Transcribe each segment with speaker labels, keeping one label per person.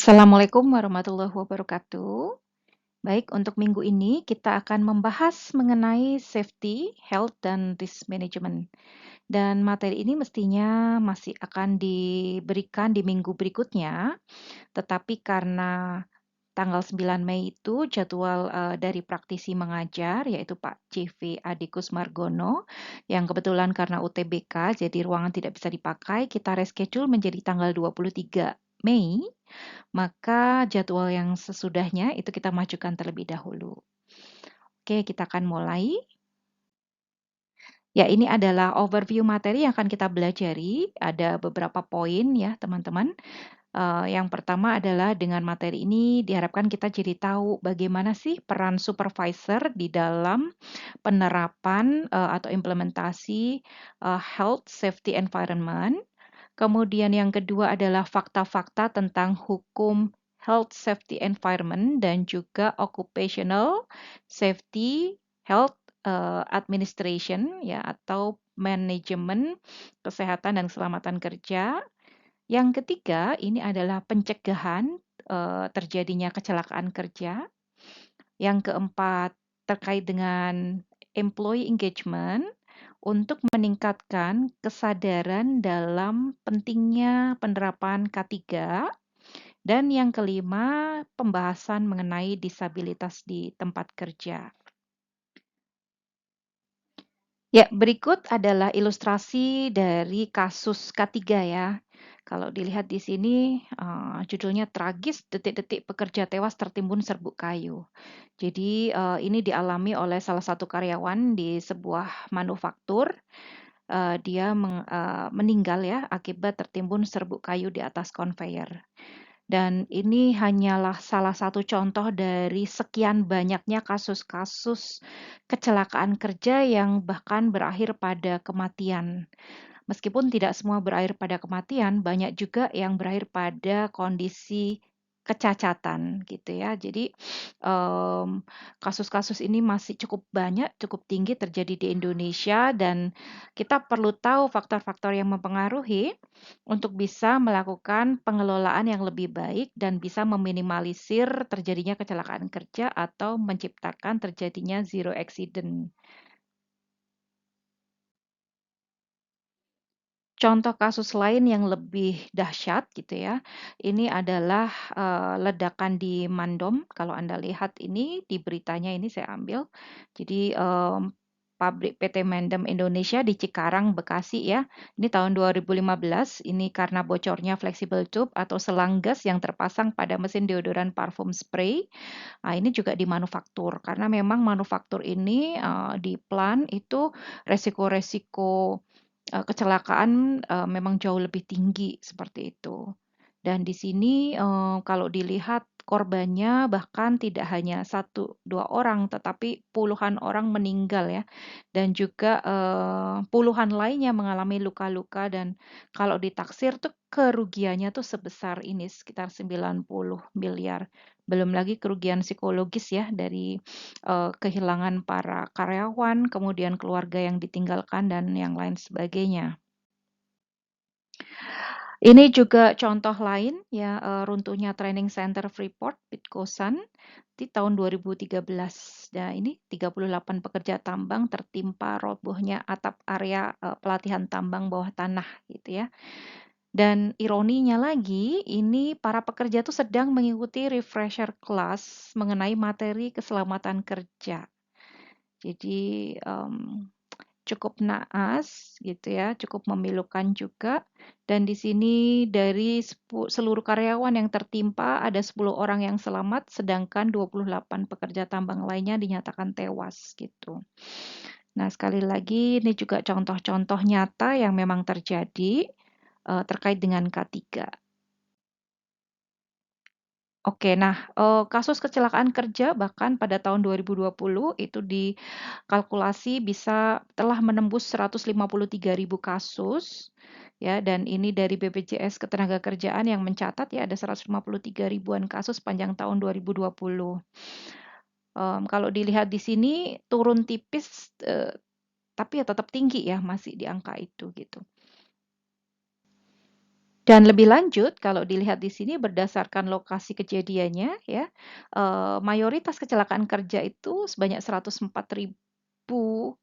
Speaker 1: Assalamualaikum warahmatullahi wabarakatuh. Baik, untuk minggu ini kita akan membahas mengenai safety, health, dan risk management. Dan materi ini mestinya masih akan diberikan di minggu berikutnya, tetapi karena tanggal 9 Mei itu jadwal dari praktisi mengajar, yaitu Pak CV Adikus Margono, yang kebetulan karena UTBK, jadi ruangan tidak bisa dipakai, kita reschedule menjadi tanggal 23 Mei, maka jadwal yang sesudahnya itu kita majukan terlebih dahulu. Oke, kita akan mulai. Ya, ini adalah overview materi yang akan kita belajari. Ada beberapa poin ya, teman-teman. Yang pertama adalah dengan materi ini diharapkan kita jadi tahu bagaimana sih peran supervisor di dalam penerapan atau implementasi health safety environment. Kemudian yang kedua adalah fakta-fakta tentang hukum health safety environment dan juga occupational safety health administration ya atau manajemen kesehatan dan keselamatan kerja. Yang ketiga ini adalah pencegahan terjadinya kecelakaan kerja. Yang keempat terkait dengan employee engagement untuk meningkatkan kesadaran dalam pentingnya penerapan K3, dan yang kelima, pembahasan mengenai disabilitas di tempat kerja. Ya, berikut adalah ilustrasi dari kasus K3 ya. Kalau dilihat di sini, judulnya tragis, detik-detik pekerja tewas tertimbun serbuk kayu. Jadi, ini dialami oleh salah satu karyawan di sebuah manufaktur. Dia meninggal ya akibat tertimbun serbuk kayu di atas konveyor. Dan ini hanyalah salah satu contoh dari sekian banyaknya kasus-kasus kecelakaan kerja yang bahkan berakhir pada kematian. Meskipun tidak semua berakhir pada kematian, banyak juga yang berakhir pada kondisi kecacatan gitu ya. Jadi kasus-kasus ini masih cukup banyak, cukup tinggi terjadi di Indonesia dan kita perlu tahu faktor-faktor yang mempengaruhi untuk bisa melakukan pengelolaan yang lebih baik dan bisa meminimalisir terjadinya kecelakaan kerja atau menciptakan terjadinya zero accident. Contoh kasus lain yang lebih dahsyat gitu ya, ini adalah, ledakan di Mandom. Kalau Anda lihat ini di beritanya ini saya ambil. Jadi, pabrik PT Mandem Indonesia di Cikarang, Bekasi ya. Ini tahun 2015, ini karena bocornya flexible tube atau selang gas yang terpasang pada mesin deodoran parfum spray. Nah, ini juga di manufaktur, karena memang manufaktur ini, di plant itu resiko-resiko kecelakaan, memang jauh lebih tinggi seperti itu. Dan di sini, kalau dilihat korbannya bahkan tidak hanya satu 2 orang, tetapi puluhan orang meninggal ya, dan juga, puluhan lainnya mengalami luka-luka dan kalau ditaksir tuh kerugiannya tuh sebesar ini, sekitar 90 miliar. Belum lagi kerugian psikologis ya dari, kehilangan para karyawan, kemudian keluarga yang ditinggalkan dan yang lain sebagainya. Ini juga contoh lain ya, runtuhnya training center Freeport Pitkosan di tahun 2013. Nah, ini 38 pekerja tambang tertimpa robohnya atap area, pelatihan tambang bawah tanah gitu ya. Dan ironinya lagi, ini para pekerja tuh sedang mengikuti refresher class mengenai materi keselamatan kerja. Jadi, cukup naas gitu ya, cukup memilukan juga. Dan di sini dari seluruh karyawan yang tertimpa ada 10 orang yang selamat, sedangkan 28 pekerja tambang lainnya dinyatakan tewas gitu. Nah, sekali lagi ini juga contoh-contoh nyata yang memang terjadi terkait dengan K3. Oke, nah, kasus kecelakaan kerja bahkan pada tahun 2020 itu dikalkulasi bisa telah menembus 153.000 kasus, ya, dan ini dari BPJS Ketenagakerjaan yang mencatat ya ada 153 ribuan kasus sepanjang tahun 2020. Kalau dilihat di sini turun tipis, tapi ya tetap tinggi ya, masih di angka itu gitu. Dan lebih lanjut, kalau dilihat di sini berdasarkan lokasi kejadiannya ya, mayoritas kecelakaan kerja itu sebanyak 104.000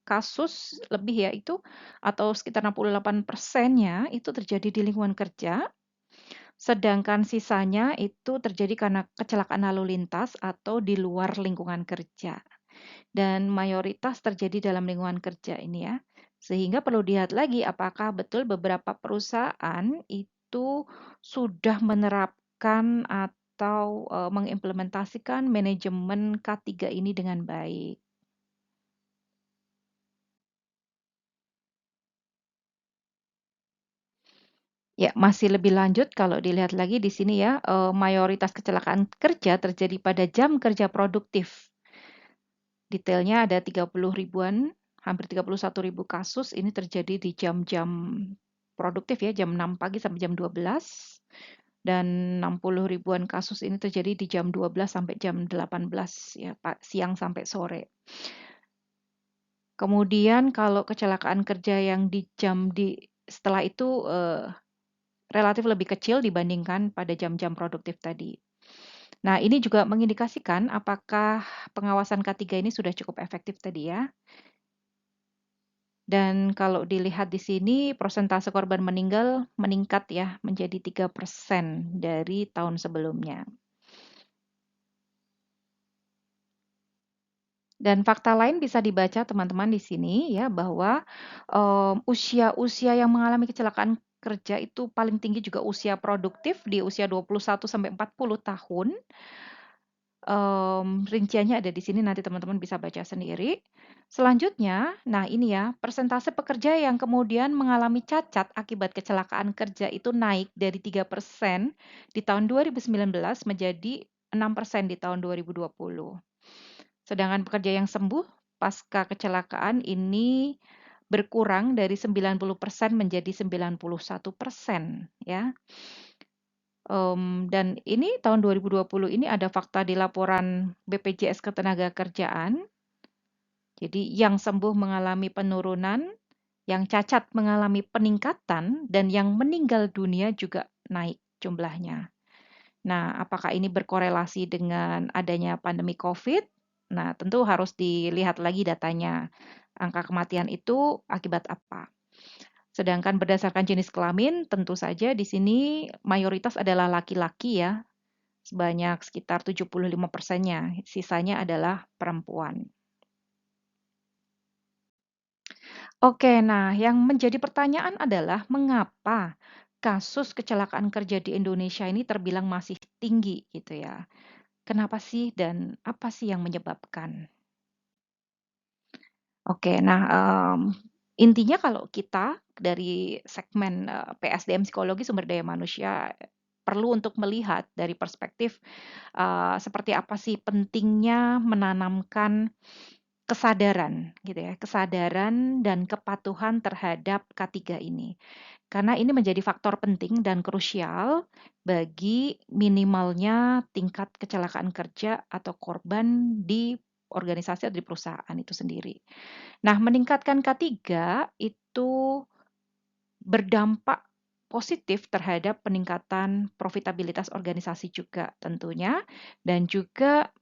Speaker 1: kasus lebih ya itu, atau sekitar 68%-nya itu terjadi di lingkungan kerja, sedangkan sisanya itu terjadi karena kecelakaan lalu lintas atau di luar lingkungan kerja. Dan mayoritas terjadi dalam lingkungan kerja ini ya. Sehingga perlu dilihat lagi apakah betul beberapa perusahaan itu sudah menerapkan atau mengimplementasikan manajemen K3 ini dengan baik. Ya, masih lebih lanjut kalau dilihat lagi di sini ya, mayoritas kecelakaan kerja terjadi pada jam kerja produktif. Detailnya ada 30 ribuan, hampir 31.000 kasus ini terjadi di jam-jam produktif ya, jam 6 pagi sampai jam 12, dan 60 ribuan kasus ini terjadi di jam 12 sampai jam 18 ya, siang sampai sore. Kemudian kalau kecelakaan kerja yang di jam setelah itu relatif lebih kecil dibandingkan pada jam-jam produktif tadi. Nah, ini juga mengindikasikan apakah pengawasan K3 ini sudah cukup efektif tadi ya. Dan kalau dilihat di sini persentase korban meninggal meningkat ya menjadi 3% dari tahun sebelumnya. Dan fakta lain bisa dibaca teman-teman di sini ya bahwa usia-usia yang mengalami kecelakaan kerja itu paling tinggi juga usia produktif di usia 21 sampai 40 tahun. Rinciannya ada di sini nanti teman-teman bisa baca sendiri. Selanjutnya, nah ini ya, persentase pekerja yang kemudian mengalami cacat akibat kecelakaan kerja itu naik dari 3% di tahun 2019 menjadi 6% di tahun 2020. Sedangkan pekerja yang sembuh pasca kecelakaan ini berkurang dari 90% menjadi 91% ya. Dan ini tahun 2020 ini ada fakta di laporan BPJS Ketenagakerjaan. Jadi yang sembuh mengalami penurunan, yang cacat mengalami peningkatan, dan yang meninggal dunia juga naik jumlahnya. Nah, apakah ini berkorelasi dengan adanya pandemi COVID? Nah, tentu harus dilihat lagi datanya. Angka kematian itu akibat apa? Sedangkan berdasarkan jenis kelamin, tentu saja di sini mayoritas adalah laki-laki ya, sebanyak sekitar 75%-nya, sisanya adalah perempuan. Oke, nah yang menjadi pertanyaan adalah mengapa kasus kecelakaan kerja di Indonesia ini terbilang masih tinggi gitu ya. Kenapa sih dan apa sih yang menyebabkan? Oke, nah, intinya kalau kita dari segmen, PSDM Psikologi Sumber Daya Manusia perlu untuk melihat dari perspektif, seperti apa sih pentingnya menanamkan kesadaran gitu ya, kesadaran dan kepatuhan terhadap K3 ini. Karena ini menjadi faktor penting dan krusial bagi minimalnya tingkat kecelakaan kerja atau korban di organisasi atau di perusahaan itu sendiri. Nah, meningkatkan K3 itu berdampak positif terhadap peningkatan profitabilitas organisasi juga tentunya, dan juga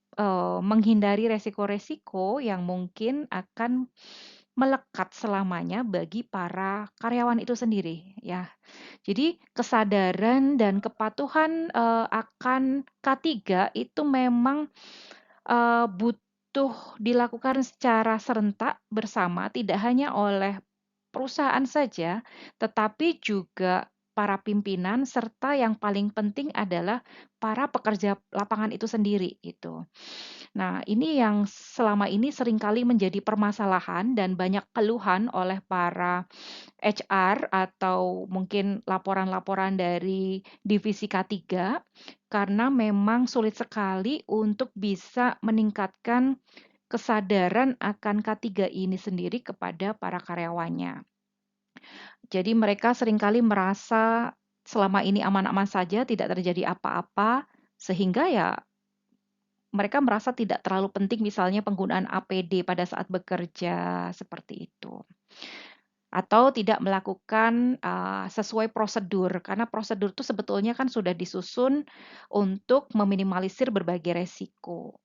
Speaker 1: menghindari resiko-resiko yang mungkin akan melekat selamanya bagi para karyawan itu sendiri ya. Jadi kesadaran dan kepatuhan akan K3 itu memang butuh dilakukan secara serentak bersama, tidak hanya oleh perusahaan saja, tetapi juga para pimpinan serta yang paling penting adalah para pekerja lapangan itu sendiri, gitu. Nah, ini yang selama ini seringkali menjadi permasalahan dan banyak keluhan oleh para HR atau mungkin laporan-laporan dari divisi K3 karena memang sulit sekali untuk bisa meningkatkan kesadaran akan K3 ini sendiri kepada para karyawannya. Jadi mereka seringkali merasa selama ini aman-aman saja, tidak terjadi apa-apa, sehingga ya mereka merasa tidak terlalu penting misalnya penggunaan APD pada saat bekerja, seperti itu. atau tidak melakukan sesuai prosedur, karena prosedur itu sebetulnya kan sudah disusun untuk meminimalisir berbagai resiko.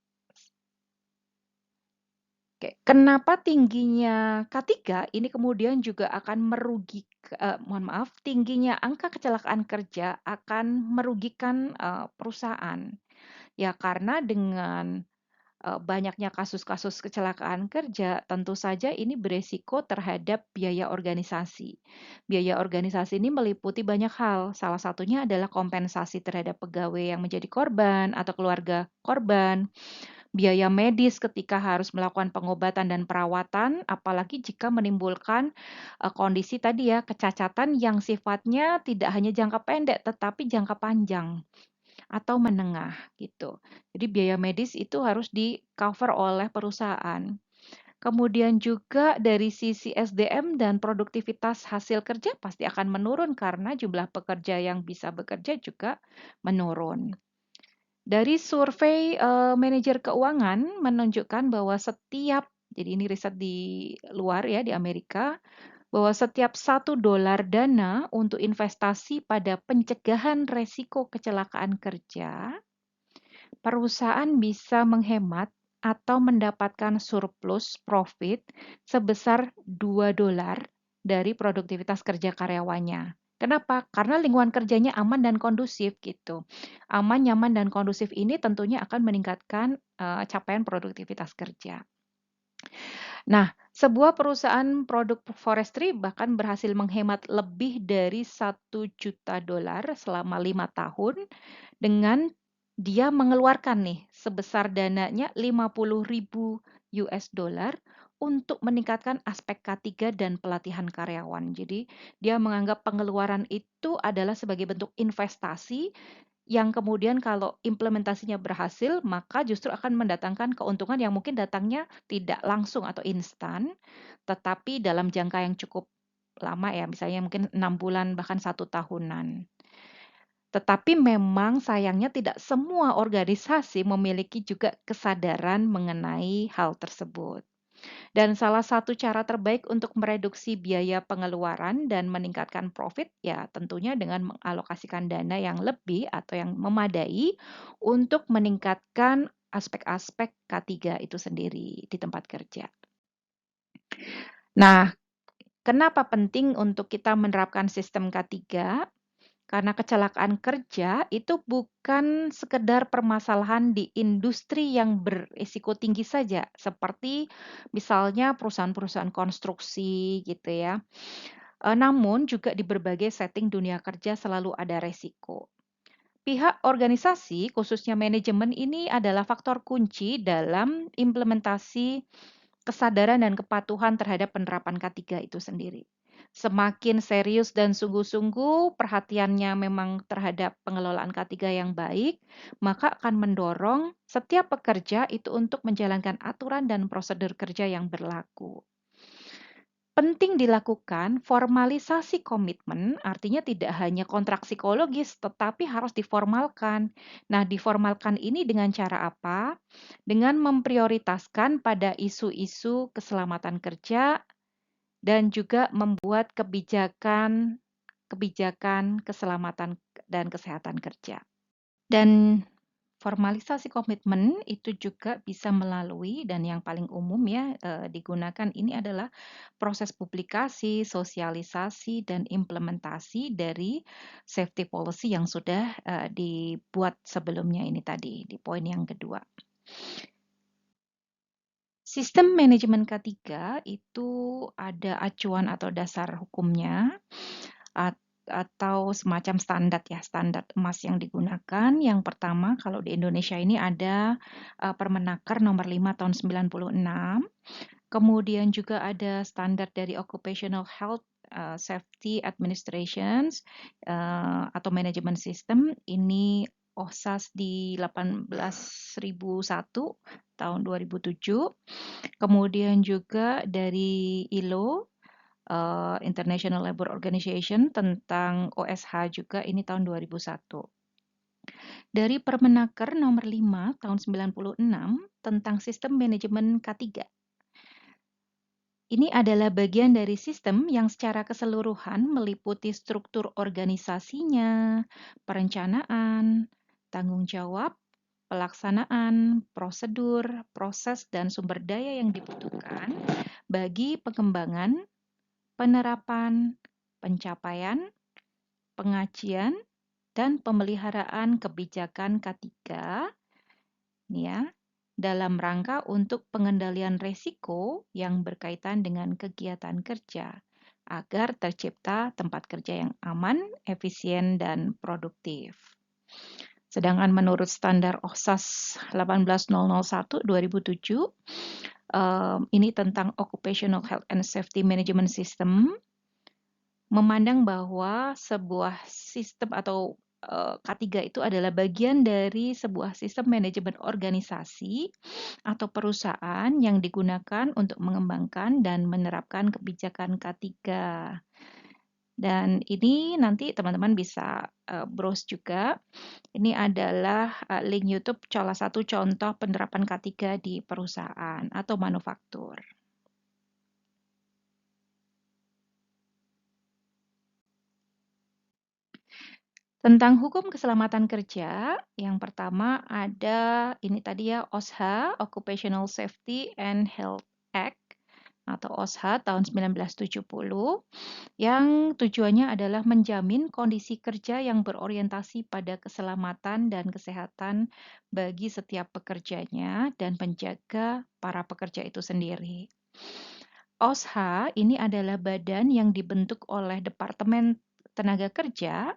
Speaker 1: Oke, kenapa tingginya K3 ini kemudian juga akan mohon maaf, tingginya angka kecelakaan kerja akan merugikan perusahaan. Ya, karena dengan banyaknya kasus-kasus kecelakaan kerja, tentu saja ini beresiko terhadap biaya organisasi. Biaya organisasi ini meliputi banyak hal, salah satunya adalah kompensasi terhadap pegawai yang menjadi korban atau keluarga korban, biaya medis ketika harus melakukan pengobatan dan perawatan, apalagi jika menimbulkan kondisi tadi ya, kecacatan yang sifatnya tidak hanya jangka pendek, tetapi jangka panjang atau menengah gitu. Jadi biaya medis itu harus di-cover oleh perusahaan. Kemudian juga dari sisi SDM dan produktivitas hasil kerja pasti akan menurun karena jumlah pekerja yang bisa bekerja juga menurun. Dari survei manajer keuangan menunjukkan bahwa jadi ini riset di luar ya, di Amerika, bahwa setiap $1 dana untuk investasi pada pencegahan resiko kecelakaan kerja, perusahaan bisa menghemat atau mendapatkan surplus profit sebesar $2 dari produktivitas kerja karyawannya. Kenapa? Karena lingkungan kerjanya aman dan kondusif gitu. Aman, nyaman, dan kondusif ini tentunya akan meningkatkan capaian produktivitas kerja. Nah, sebuah perusahaan produk forestry bahkan berhasil menghemat lebih dari $1 juta selama 5 tahun dengan dia mengeluarkan nih sebesar dananya 50.000 US dollar untuk meningkatkan aspek K3 dan pelatihan karyawan. Jadi dia menganggap pengeluaran itu adalah sebagai bentuk investasi yang kemudian kalau implementasinya berhasil, maka justru akan mendatangkan keuntungan yang mungkin datangnya tidak langsung atau instan, tetapi dalam jangka yang cukup lama ya, misalnya mungkin 6 bulan bahkan 1 tahunan. Tetapi memang sayangnya tidak semua organisasi memiliki juga kesadaran mengenai hal tersebut. Dan salah satu cara terbaik untuk mereduksi biaya pengeluaran dan meningkatkan profit ya tentunya dengan mengalokasikan dana yang lebih atau yang memadai untuk meningkatkan aspek-aspek K3 itu sendiri di tempat kerja. Nah, kenapa penting untuk kita menerapkan sistem K3? Karena kecelakaan kerja itu bukan sekedar permasalahan di industri yang berisiko tinggi saja, seperti misalnya perusahaan-perusahaan konstruksi gitu ya. Namun juga di berbagai setting dunia kerja selalu ada resiko. Pihak organisasi, khususnya manajemen ini adalah faktor kunci dalam implementasi kesadaran dan kepatuhan terhadap penerapan K3 itu sendiri. Semakin serius dan sungguh-sungguh perhatiannya memang terhadap pengelolaan K3 yang baik, maka akan mendorong setiap pekerja itu untuk menjalankan aturan dan prosedur kerja yang berlaku. Penting dilakukan formalisasi komitmen, artinya tidak hanya kontrak psikologis, tetapi harus diformalkan. Nah, diformalkan ini dengan cara apa? Dengan memprioritaskan pada isu-isu keselamatan kerja dan juga membuat kebijakan kebijakan keselamatan dan kesehatan kerja. Dan formalisasi komitmen itu juga bisa melalui dan yang paling umum ya digunakan ini adalah proses publikasi, sosialisasi, dan implementasi dari safety policy yang sudah dibuat sebelumnya ini tadi di poin yang kedua. Sistem manajemen K3 itu ada acuan atau dasar hukumnya atau semacam standar ya, standar emas yang digunakan. Yang pertama kalau di Indonesia ini ada Permenaker nomor 5 tahun 96. Kemudian juga ada standar dari Occupational Health Safety Administrations atau Management System. Ini OHSAS di 18.001 tahun 2007. Kemudian juga dari ILO International Labour Organization tentang OSH juga ini tahun 2001. Dari Permenaker nomor 5 tahun 96 tentang sistem manajemen K3. Ini adalah bagian dari sistem yang secara keseluruhan meliputi struktur organisasinya, perencanaan, tanggung jawab, pelaksanaan, prosedur, proses, dan sumber daya yang dibutuhkan bagi pengembangan, penerapan, pencapaian, pengajian, dan pemeliharaan kebijakan K3 nih ya, dalam rangka untuk pengendalian risiko yang berkaitan dengan kegiatan kerja agar tercipta tempat kerja yang aman, efisien, dan produktif. Sedangkan menurut standar OHSAS 18001 2007, ini tentang Occupational Health and Safety Management System, memandang bahwa sebuah sistem atau K3 itu adalah bagian dari sebuah sistem manajemen organisasi atau perusahaan yang digunakan untuk mengembangkan dan menerapkan kebijakan K3. Dan ini nanti teman-teman bisa browse juga. Ini adalah link YouTube salah satu contoh penerapan K3 di perusahaan atau manufaktur. Tentang hukum keselamatan kerja, yang pertama ada ini tadi ya OSHA, Occupational Safety and Health Act atau OSHA tahun 1970 yang tujuannya adalah menjamin kondisi kerja yang berorientasi pada keselamatan dan kesehatan bagi setiap pekerjanya dan menjaga para pekerja itu sendiri. OSHA ini adalah badan yang dibentuk oleh Departemen Tenaga Kerja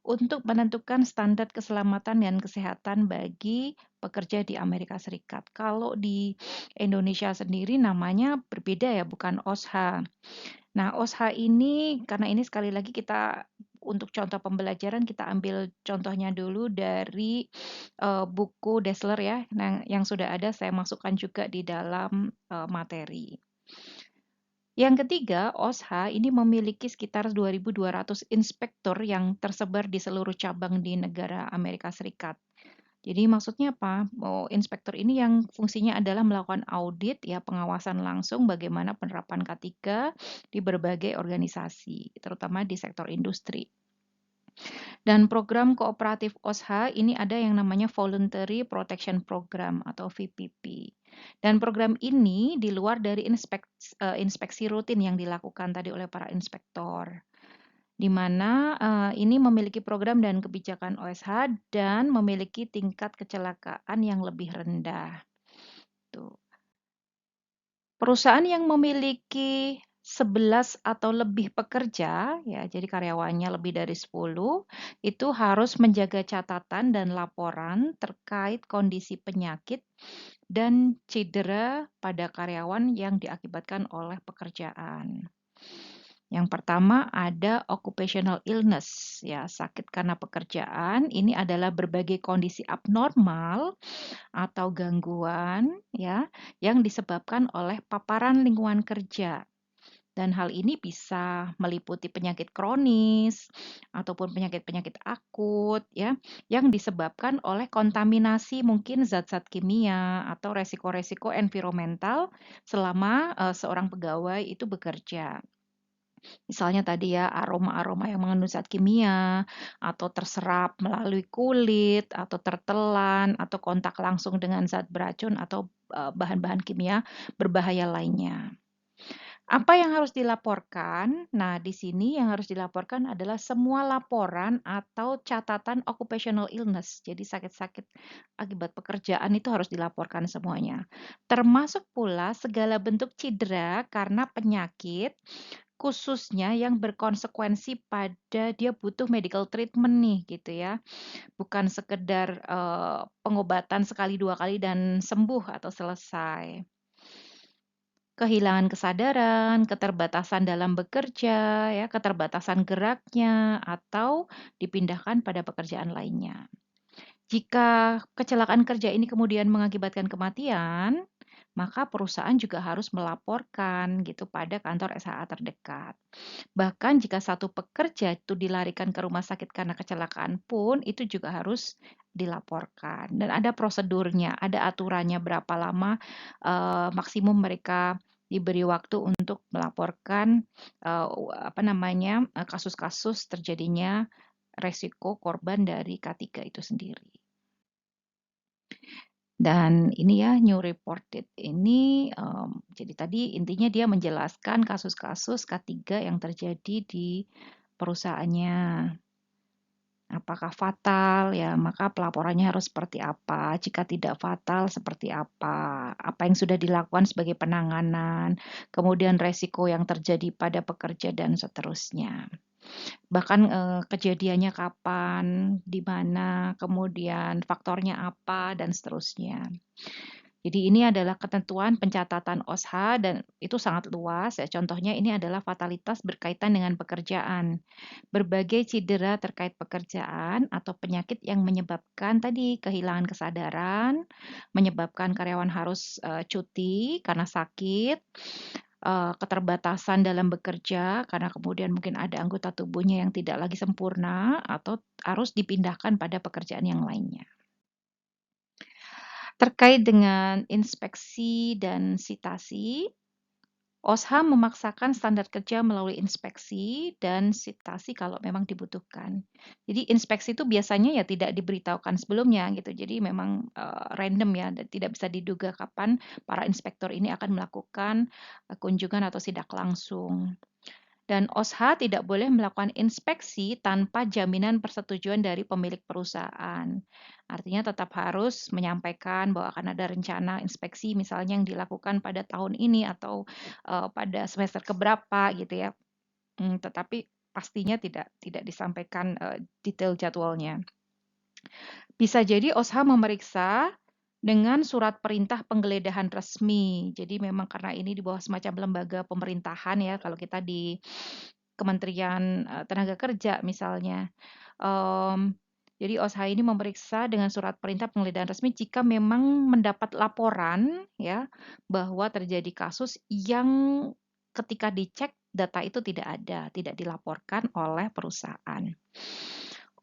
Speaker 1: untuk menentukan standar keselamatan dan kesehatan bagi pekerja di Amerika Serikat. Kalau di Indonesia sendiri namanya berbeda ya, bukan OSHA. Nah, OSHA ini karena ini sekali lagi kita untuk contoh pembelajaran kita ambil contohnya dulu dari buku Dassler ya, yang sudah ada saya masukkan juga di dalam materi. Yang ketiga, OSHA ini memiliki sekitar 2.200 inspektur yang tersebar di seluruh cabang di negara Amerika Serikat. Jadi maksudnya apa? Inspektur ini yang fungsinya adalah melakukan audit ya pengawasan langsung bagaimana penerapan K3 di berbagai organisasi, terutama di sektor industri. Dan program kooperatif OSHA ini ada yang namanya Voluntary Protection Program atau VPP. Dan program ini di luar dari inspeksi rutin yang dilakukan tadi oleh para inspektor, di mana ini memiliki program dan kebijakan OSHA dan memiliki tingkat kecelakaan yang lebih rendah. Tuh. Perusahaan yang memiliki 11 atau lebih pekerja, ya, jadi karyawannya lebih dari 10, itu harus menjaga catatan dan laporan terkait kondisi penyakit dan cedera pada karyawan yang diakibatkan oleh pekerjaan. Yang pertama ada occupational illness, ya, sakit karena pekerjaan. Ini adalah berbagai kondisi abnormal atau gangguan, ya, yang disebabkan oleh paparan lingkungan kerja. Dan hal ini bisa meliputi penyakit kronis ataupun penyakit-penyakit akut, ya, yang disebabkan oleh kontaminasi mungkin zat-zat kimia atau resiko-resiko environmental selama seorang pegawai itu bekerja. Misalnya tadi ya aroma-aroma yang mengandung zat kimia, atau terserap melalui kulit, atau tertelan, atau kontak langsung dengan zat beracun atau bahan-bahan kimia berbahaya lainnya. Apa yang harus dilaporkan? Nah, di sini yang harus dilaporkan adalah semua laporan atau catatan occupational illness. Jadi sakit-sakit akibat pekerjaan itu harus dilaporkan semuanya. Termasuk pula segala bentuk cedera karena penyakit khususnya yang berkonsekuensi pada dia butuh medical treatment nih gitu ya. Bukan sekedar pengobatan sekali dua kali dan sembuh atau selesai. Kehilangan kesadaran, keterbatasan dalam bekerja, ya, keterbatasan geraknya, atau dipindahkan pada pekerjaan lainnya. Jika kecelakaan kerja ini kemudian mengakibatkan kematian, maka perusahaan juga harus melaporkan gitu pada kantor SHA terdekat. Bahkan jika satu pekerja itu dilarikan ke rumah sakit karena kecelakaan pun itu juga harus dilaporkan dan ada prosedurnya, ada aturannya berapa lama maksimum mereka diberi waktu untuk melaporkan kasus-kasus terjadinya resiko korban dari K3 itu sendiri. Dan ini ya new reported ini jadi tadi intinya dia menjelaskan kasus-kasus K3 yang terjadi di perusahaannya. Apakah fatal ya, maka pelaporannya harus seperti apa? Jika tidak fatal seperti apa? Apa yang sudah dilakukan sebagai penanganan, kemudian resiko yang terjadi pada pekerja dan seterusnya. Bahkan kejadiannya kapan, di mana, kemudian faktornya apa dan seterusnya. Jadi ini adalah ketentuan pencatatan OSHA dan itu sangat luas ya. Contohnya ini adalah fatalitas berkaitan dengan pekerjaan. Berbagai cedera terkait pekerjaan atau penyakit yang menyebabkan tadi kehilangan kesadaran, menyebabkan karyawan harus cuti karena sakit, keterbatasan dalam bekerja karena kemudian mungkin ada anggota tubuhnya yang tidak lagi sempurna atau harus dipindahkan pada pekerjaan yang lainnya. Terkait dengan inspeksi dan sitasi, OSHA memaksakan standar kerja melalui inspeksi dan sitasi kalau memang dibutuhkan. Jadi inspeksi itu biasanya ya tidak diberitahukan sebelumnya gitu. Jadi memang random ya, dan tidak bisa diduga kapan para inspektor ini akan melakukan kunjungan atau sidak langsung. Dan OSHA tidak boleh melakukan inspeksi tanpa jaminan persetujuan dari pemilik perusahaan. Artinya tetap harus menyampaikan bahwa akan ada rencana inspeksi misalnya yang dilakukan pada tahun ini atau pada semester keberapa gitu ya. Tetapi pastinya tidak disampaikan detail jadwalnya. Bisa jadi OSHA memeriksa dengan surat perintah penggeledahan resmi. Jadi memang karena ini di bawah semacam lembaga pemerintahan ya, kalau kita di Kementerian Tenaga Kerja misalnya. Jadi OSHA ini memeriksa dengan surat perintah penggeledahan resmi jika memang mendapat laporan ya bahwa terjadi kasus yang ketika dicek data itu tidak ada, tidak dilaporkan oleh perusahaan.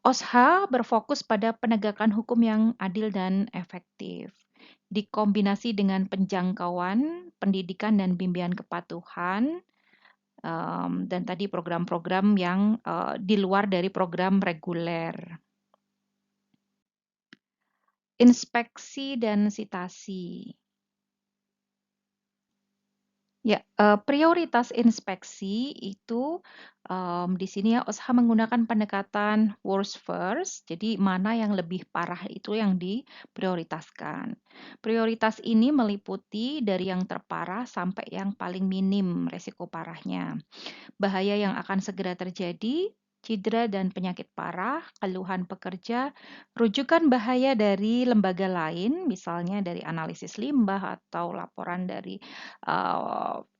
Speaker 1: OSHA berfokus pada penegakan hukum yang adil dan efektif, dikombinasi dengan penjangkauan, pendidikan dan bimbingan kepatuhan, dan tadi program-program yang di luar dari program reguler. Inspeksi dan sitasi. Ya, prioritas inspeksi itu di sini ya OSHA menggunakan pendekatan worst first, jadi mana yang lebih parah itu yang diprioritaskan. Prioritas ini meliputi dari yang terparah sampai yang paling minim resiko parahnya. Bahaya yang akan segera terjadi, cedera dan penyakit parah, keluhan pekerja, rujukan bahaya dari lembaga lain, misalnya dari analisis limbah atau laporan dari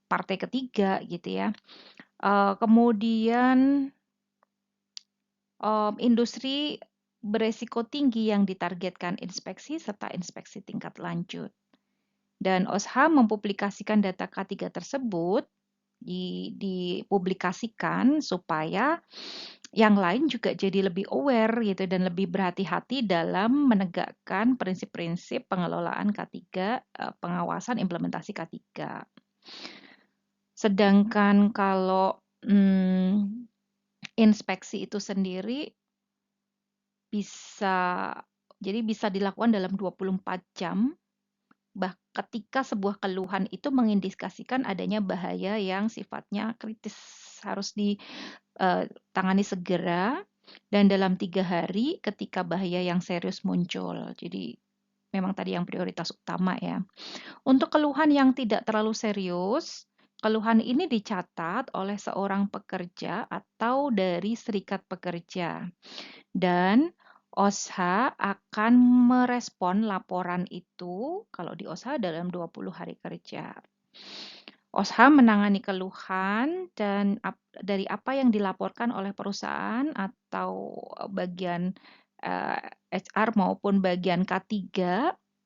Speaker 1: partai ketiga gitu ya. Kemudian industri beresiko tinggi yang ditargetkan inspeksi serta inspeksi tingkat lanjut. Dan OSHA mempublikasikan data K3 tersebut dipublikasikan supaya yang lain juga jadi lebih aware gitu dan lebih berhati-hati dalam menegakkan prinsip-prinsip pengelolaan K3, pengawasan implementasi K3. Sedangkan kalau inspeksi itu sendiri bisa dilakukan dalam 24 jam ketika sebuah keluhan itu mengindikasikan adanya bahaya yang sifatnya kritis harus ditangani segera dan dalam 3 hari ketika bahaya yang serius muncul. Jadi memang tadi yang prioritas utama ya. Untuk keluhan yang tidak terlalu serius, keluhan ini dicatat oleh seorang pekerja atau dari serikat pekerja. Dan OSHA akan merespon laporan itu kalau di OSHA dalam 20 hari kerja. OSHA menangani keluhan dan dari apa yang dilaporkan oleh perusahaan atau bagian HR maupun bagian K3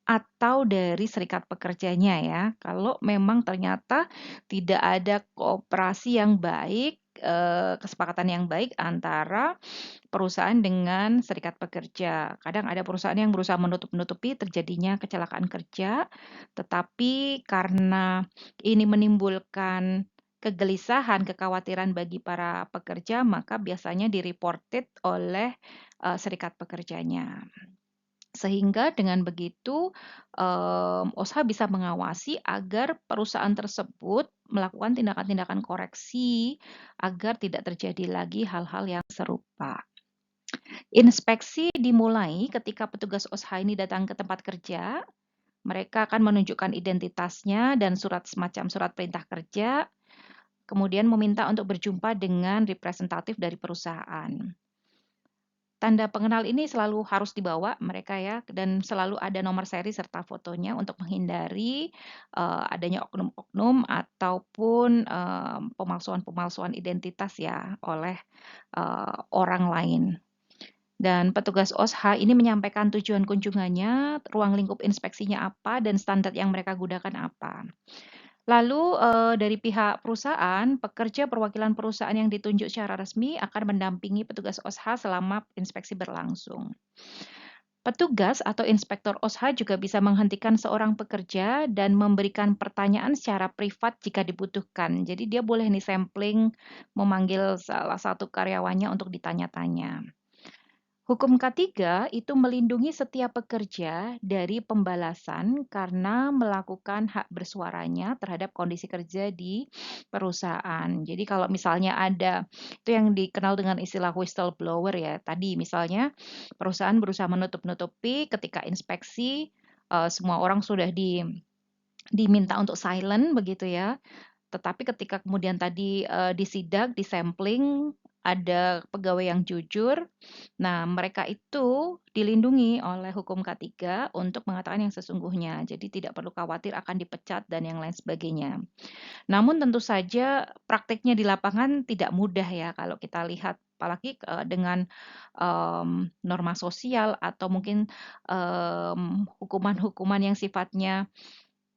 Speaker 1: atau dari serikat pekerjanya ya. Kalau memang ternyata tidak ada kooperasi yang baik kesepakatan yang baik antara perusahaan dengan serikat pekerja. Kadang ada perusahaan yang berusaha menutup-nutupi terjadinya kecelakaan kerja, tetapi karena ini menimbulkan kegelisahan, kekhawatiran bagi para pekerja, maka biasanya di-reported oleh serikat pekerjanya. Sehingga dengan begitu, OSHA bisa mengawasi agar perusahaan tersebut melakukan tindakan-tindakan koreksi agar tidak terjadi lagi hal-hal yang serupa. Inspeksi dimulai ketika petugas OSHA ini datang ke tempat kerja. Mereka akan menunjukkan identitasnya dan semacam surat perintah kerja, kemudian meminta untuk berjumpa dengan representatif dari perusahaan. Tanda pengenal ini selalu harus dibawa mereka ya, dan selalu ada nomor seri serta fotonya untuk menghindari adanya oknum-oknum ataupun pemalsuan-pemalsuan identitas ya oleh orang lain. Dan petugas OSHA ini menyampaikan tujuan kunjungannya, ruang lingkup inspeksinya apa, dan standar yang mereka gunakan apa. Lalu dari pihak perusahaan, pekerja perwakilan perusahaan yang ditunjuk secara resmi akan mendampingi petugas OSHA selama inspeksi berlangsung. Petugas atau inspektor OSHA juga bisa menghentikan seorang pekerja dan memberikan pertanyaan secara privat jika dibutuhkan. Jadi dia boleh nih sampling, memanggil salah satu karyawannya untuk ditanya-tanya. Hukum K3 itu melindungi setiap pekerja dari pembalasan karena melakukan hak bersuaranya terhadap kondisi kerja di perusahaan. Jadi kalau misalnya ada, itu yang dikenal dengan istilah whistleblower ya. Tadi misalnya perusahaan berusaha menutup-nutupi ketika inspeksi, semua orang sudah diminta untuk silent begitu ya. Tetapi ketika kemudian tadi, disidak, disampling, ada pegawai yang jujur, nah mereka itu dilindungi oleh hukum K3 untuk mengatakan yang sesungguhnya. Jadi tidak perlu khawatir akan dipecat dan yang lain sebagainya. Namun tentu saja prakteknya di lapangan tidak mudah ya kalau kita lihat, apalagi, dengan, norma sosial atau mungkin, hukuman-hukuman yang sifatnya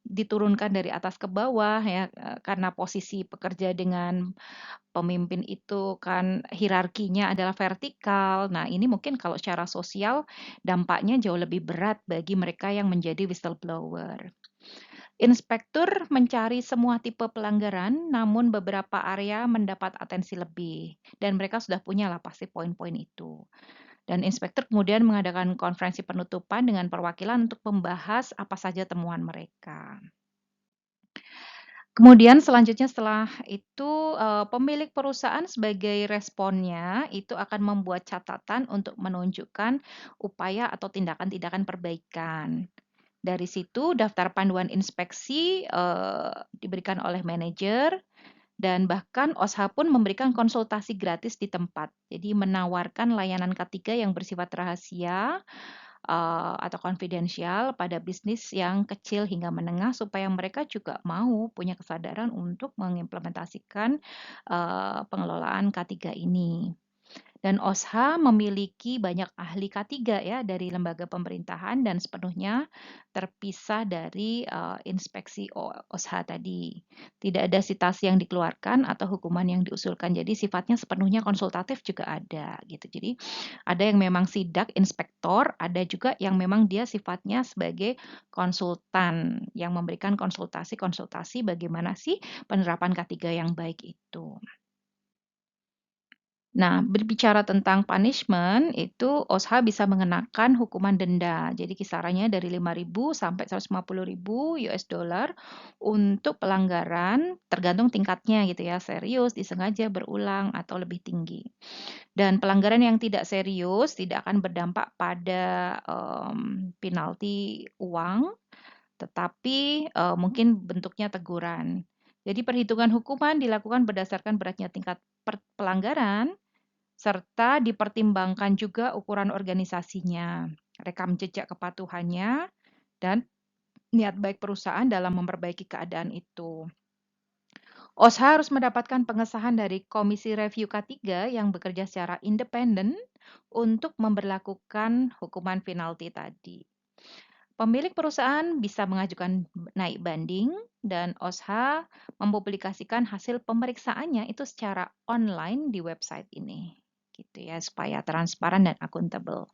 Speaker 1: diturunkan dari atas ke bawah ya, karena posisi pekerja dengan pemimpin itu kan hierarkinya adalah vertikal. Nah, ini mungkin kalau secara sosial dampaknya jauh lebih berat bagi mereka yang menjadi whistleblower. Inspektur mencari semua tipe pelanggaran, namun beberapa area mendapat atensi lebih dan mereka sudah punya lah pasti poin-poin itu. Dan inspektur kemudian mengadakan konferensi penutupan dengan perwakilan untuk membahas apa saja temuan mereka. Kemudian selanjutnya setelah itu, pemilik perusahaan sebagai responnya itu akan membuat catatan untuk menunjukkan upaya atau tindakan-tindakan perbaikan. Dari situ daftar panduan inspeksi, diberikan oleh manajer dan bahkan OSHA pun memberikan konsultasi gratis di tempat. Jadi menawarkan layanan ketiga yang bersifat rahasia, atau konfidensial pada bisnis yang kecil hingga menengah supaya mereka juga mau punya kesadaran untuk mengimplementasikan, pengelolaan K3 ini. Dan OSHA memiliki banyak ahli K3 ya dari lembaga pemerintahan dan sepenuhnya terpisah dari, inspeksi OSHA tadi. Tidak ada sitasi yang dikeluarkan atau hukuman yang diusulkan. Jadi sifatnya sepenuhnya konsultatif juga ada gitu. Jadi ada yang memang sidak inspektor, ada juga yang memang dia sifatnya sebagai konsultan yang memberikan konsultasi-konsultasi bagaimana sih penerapan K3 yang baik itu. Nah, berbicara tentang punishment, itu OSHA bisa mengenakan hukuman denda. Jadi kisarannya dari 5.000 sampai 150.000 US dollar untuk pelanggaran tergantung tingkatnya gitu ya, serius, disengaja, berulang, atau lebih tinggi. Dan pelanggaran yang tidak serius tidak akan berdampak pada penalti uang, tetapi mungkin bentuknya teguran. Jadi perhitungan hukuman dilakukan berdasarkan beratnya tingkat pelanggaran serta dipertimbangkan juga ukuran organisasinya, rekam jejak kepatuhannya, dan niat baik perusahaan dalam memperbaiki keadaan itu. OSHA harus mendapatkan pengesahan dari Komisi Review K3 yang bekerja secara independen untuk memberlakukan hukuman penalti tadi. Pemilik perusahaan bisa mengajukan naik banding dan OSHA mempublikasikan hasil pemeriksaannya itu secara online di website ini, gitu ya, supaya transparan dan akuntabel.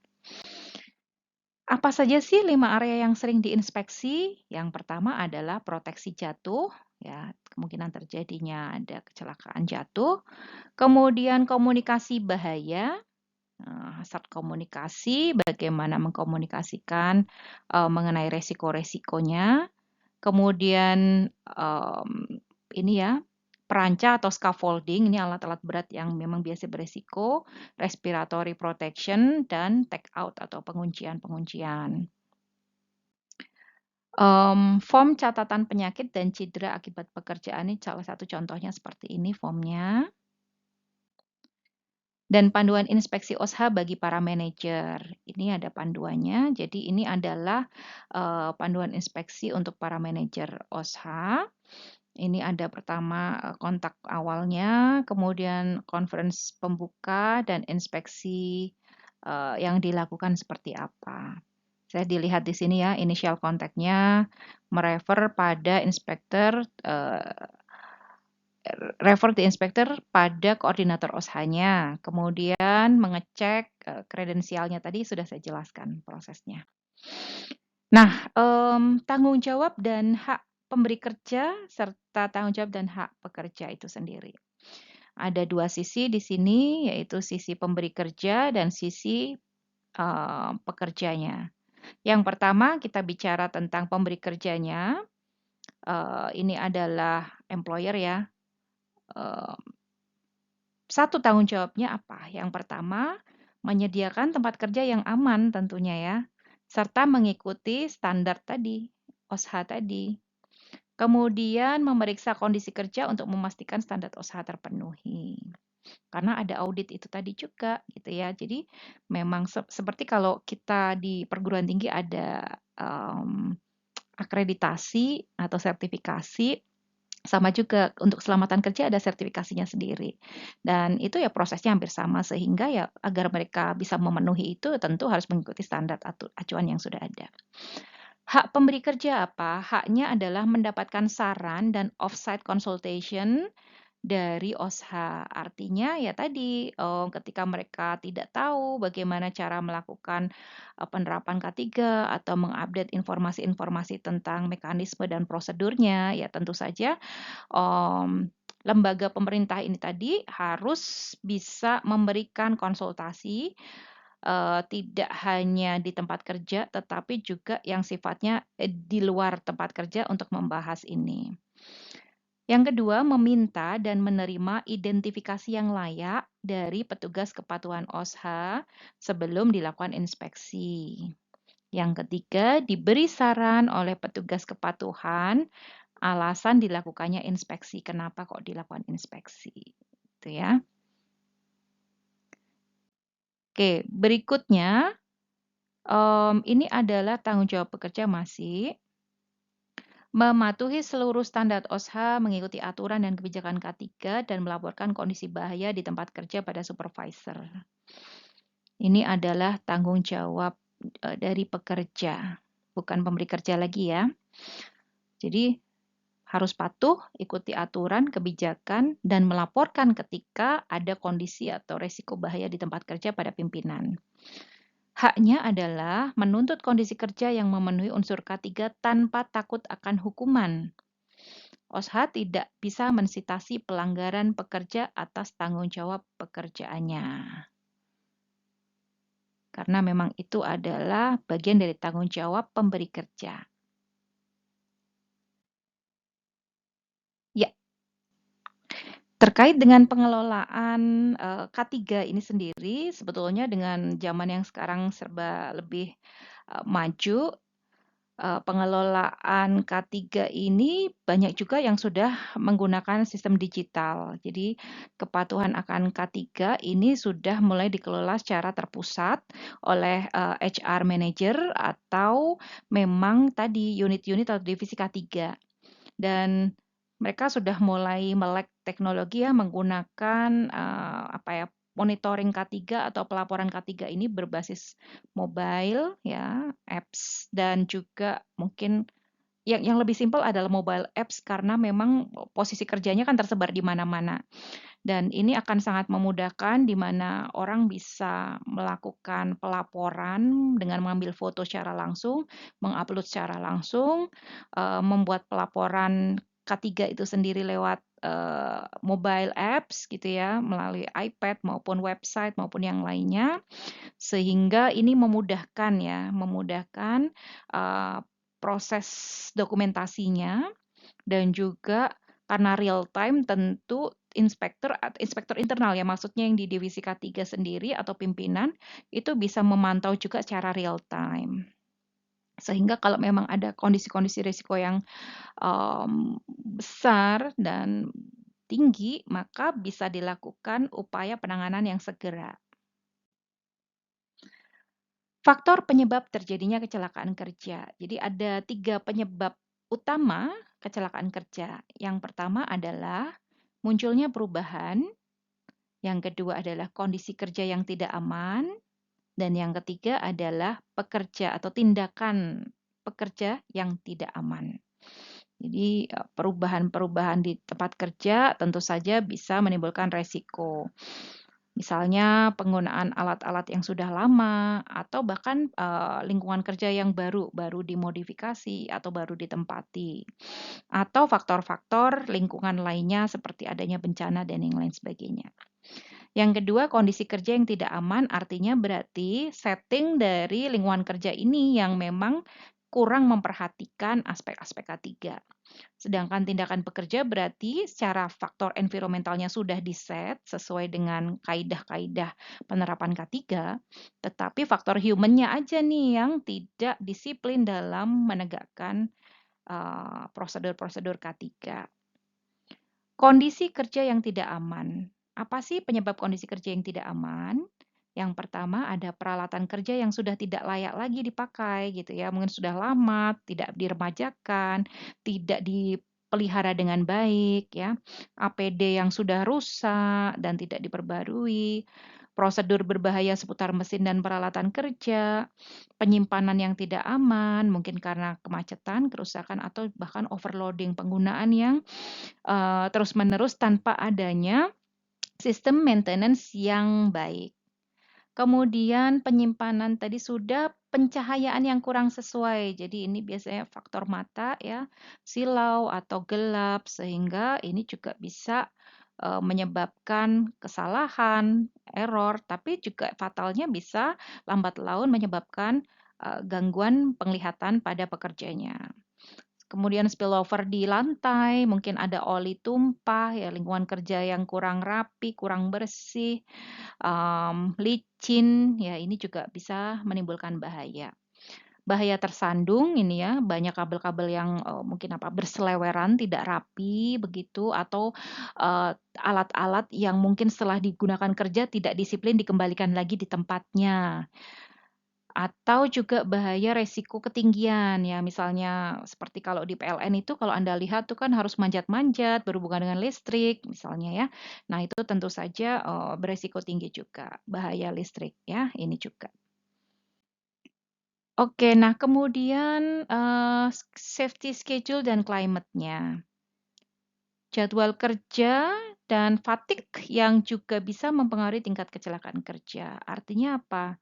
Speaker 1: Apa saja sih 5 area yang sering diinspeksi? Yang pertama adalah proteksi jatuh, ya, kemungkinan terjadinya ada kecelakaan jatuh. Kemudian komunikasi bahaya, hazard komunikasi, bagaimana mengkomunikasikan mengenai resiko-resikonya. Kemudian ini ya, peranca atau scaffolding, ini alat-alat berat yang memang biasa beresiko, respiratory protection, dan take out atau penguncian-penguncian. Form catatan penyakit dan cedera akibat pekerjaan ini salah satu contohnya seperti ini formnya. Dan panduan inspeksi OSHA bagi para manajer. Ini ada panduannya. Jadi ini adalah panduan inspeksi untuk para manajer OSHA. Ini ada pertama kontak awalnya, kemudian conference pembuka dan inspeksi yang dilakukan seperti apa. Saya dilihat di sini ya, initial kontaknya merefer pada inspektor refer the inspector pada koordinator OSHA-nya, kemudian mengecek kredensialnya tadi sudah saya jelaskan prosesnya. Nah, tanggung jawab dan hak pemberi kerja serta tanggung jawab dan hak pekerja itu sendiri. Ada dua sisi di sini, yaitu sisi pemberi kerja dan sisi pekerjanya. Yang pertama kita bicara tentang pemberi kerjanya. Ini adalah employer ya. Satu tanggung jawabnya apa? Yang pertama, menyediakan tempat kerja yang aman tentunya ya, serta mengikuti standar tadi, OSHA tadi. Kemudian memeriksa kondisi kerja untuk memastikan standar OSHA terpenuhi. Karena ada audit itu tadi juga gitu ya. Jadi memang seperti kalau kita di perguruan tinggi ada akreditasi atau sertifikasi, sama juga untuk keselamatan kerja ada sertifikasinya sendiri. Dan itu ya prosesnya hampir sama sehingga ya agar mereka bisa memenuhi itu tentu harus mengikuti standar acuan yang sudah ada. Hak pemberi kerja apa? Haknya adalah mendapatkan saran dan off-site consultation dari OSHA. Artinya ya tadi, ketika mereka tidak tahu bagaimana cara melakukan, penerapan K3 atau mengupdate informasi-informasi tentang mekanisme dan prosedurnya, ya tentu saja, lembaga pemerintah ini tadi harus bisa memberikan konsultasi, tidak hanya di tempat kerja, tetapi juga yang sifatnya, di luar tempat kerja untuk membahas ini. Yang kedua, meminta dan menerima identifikasi yang layak dari petugas kepatuhan OSHA sebelum dilakukan inspeksi. Yang ketiga, diberi saran oleh petugas kepatuhan alasan dilakukannya inspeksi. Kenapa kok dilakukan inspeksi? Itu ya. Oke, berikutnya ini adalah tanggung jawab pekerja masih. Mematuhi seluruh standar OSHA, mengikuti aturan dan kebijakan K3, dan melaporkan kondisi bahaya di tempat kerja pada supervisor. Ini adalah tanggung jawab dari pekerja, bukan pemberi kerja lagi ya. Jadi harus patuh, ikuti aturan, kebijakan, dan melaporkan ketika ada kondisi atau resiko bahaya di tempat kerja pada pimpinan. Haknya adalah menuntut kondisi kerja yang memenuhi unsur K3 tanpa takut akan hukuman. OSHA tidak bisa mensitasi pelanggaran pekerja atas tanggung jawab pekerjaannya. Karena memang itu adalah bagian dari tanggung jawab pemberi kerja. Ya, terkait dengan pengelolaan K3 ini sendiri, sebetulnya dengan zaman yang sekarang serba lebih maju, pengelolaan K3 ini banyak juga yang sudah menggunakan sistem digital. Jadi kepatuhan akan K3 ini sudah mulai dikelola secara terpusat oleh HR manager atau memang tadi unit-unit atau divisi K3. Dan mereka sudah mulai melek teknologi ya menggunakan monitoring K3 atau pelaporan K3 ini berbasis mobile ya, apps dan juga mungkin yang lebih simpel adalah mobile apps karena memang posisi kerjanya kan tersebar di mana-mana. Dan ini akan sangat memudahkan di mana orang bisa melakukan pelaporan dengan mengambil foto secara langsung, mengupload secara langsung, membuat pelaporan K3 itu sendiri lewat mobile apps gitu ya, melalui iPad maupun website maupun yang lainnya, sehingga ini memudahkan ya, memudahkan proses dokumentasinya dan juga karena real time tentu inspektur internal ya, maksudnya yang di divisi K3 sendiri atau pimpinan, itu bisa memantau juga secara real time. Sehingga kalau memang ada kondisi-kondisi risiko yang, besar dan tinggi, maka bisa dilakukan upaya penanganan yang segera. Faktor penyebab terjadinya kecelakaan kerja. Jadi ada 3 penyebab utama kecelakaan kerja. Yang pertama adalah munculnya perubahan, yang kedua adalah kondisi kerja yang tidak aman, dan yang ketiga adalah pekerja atau tindakan pekerja yang tidak aman. Jadi, perubahan-perubahan di tempat kerja tentu saja bisa menimbulkan resiko. Misalnya penggunaan alat-alat yang sudah lama atau bahkan, lingkungan kerja yang baru dimodifikasi atau baru ditempati, atau faktor-faktor lingkungan lainnya seperti adanya bencana dan yang lain sebagainya. Yang kedua, kondisi kerja yang tidak aman artinya berarti setting dari lingkungan kerja ini yang memang kurang memperhatikan aspek-aspek K3. Sedangkan tindakan pekerja berarti secara faktor environmentalnya sudah di-set sesuai dengan kaidah-kaidah penerapan K3, tetapi faktor human-nya aja nih yang tidak disiplin dalam menegakkan prosedur-prosedur K3. Kondisi kerja yang tidak aman. Apa sih penyebab kondisi kerja yang tidak aman? Yang pertama ada peralatan kerja yang sudah tidak layak lagi dipakai gitu ya, mungkin sudah lama, tidak diremajakan, tidak dipelihara dengan baik ya, APD yang sudah rusak dan tidak diperbarui, prosedur berbahaya seputar mesin dan peralatan kerja, penyimpanan yang tidak aman, mungkin karena kemacetan, kerusakan atau bahkan overloading penggunaan yang terus-menerus tanpa adanya sistem maintenance yang baik. Kemudian penyimpanan tadi sudah, pencahayaan yang kurang sesuai. Jadi ini biasanya faktor mata ya, silau atau gelap sehingga ini juga bisa menyebabkan kesalahan, error, tapi juga fatalnya bisa lambat laun menyebabkan gangguan penglihatan pada pekerjanya. Kemudian spillover di lantai, mungkin ada oli tumpah, ya lingkungan kerja yang kurang rapi, kurang bersih, licin, ya ini juga bisa menimbulkan bahaya. Bahaya tersandung ini ya, banyak kabel-kabel yang mungkin berseleweran, tidak rapi begitu, atau alat-alat yang mungkin setelah digunakan kerja tidak disiplin dikembalikan lagi di tempatnya. Atau juga bahaya resiko ketinggian ya, misalnya seperti kalau di PLN itu kalau Anda lihat tuh kan harus manjat-manjat berhubungan dengan listrik misalnya ya. Nah itu tentu saja, beresiko tinggi juga, bahaya listrik ya, ini juga. Oke, nah kemudian, safety schedule dan climate-nya. Jadwal kerja dan fatigue yang juga bisa mempengaruhi tingkat kecelakaan kerja. Artinya apa?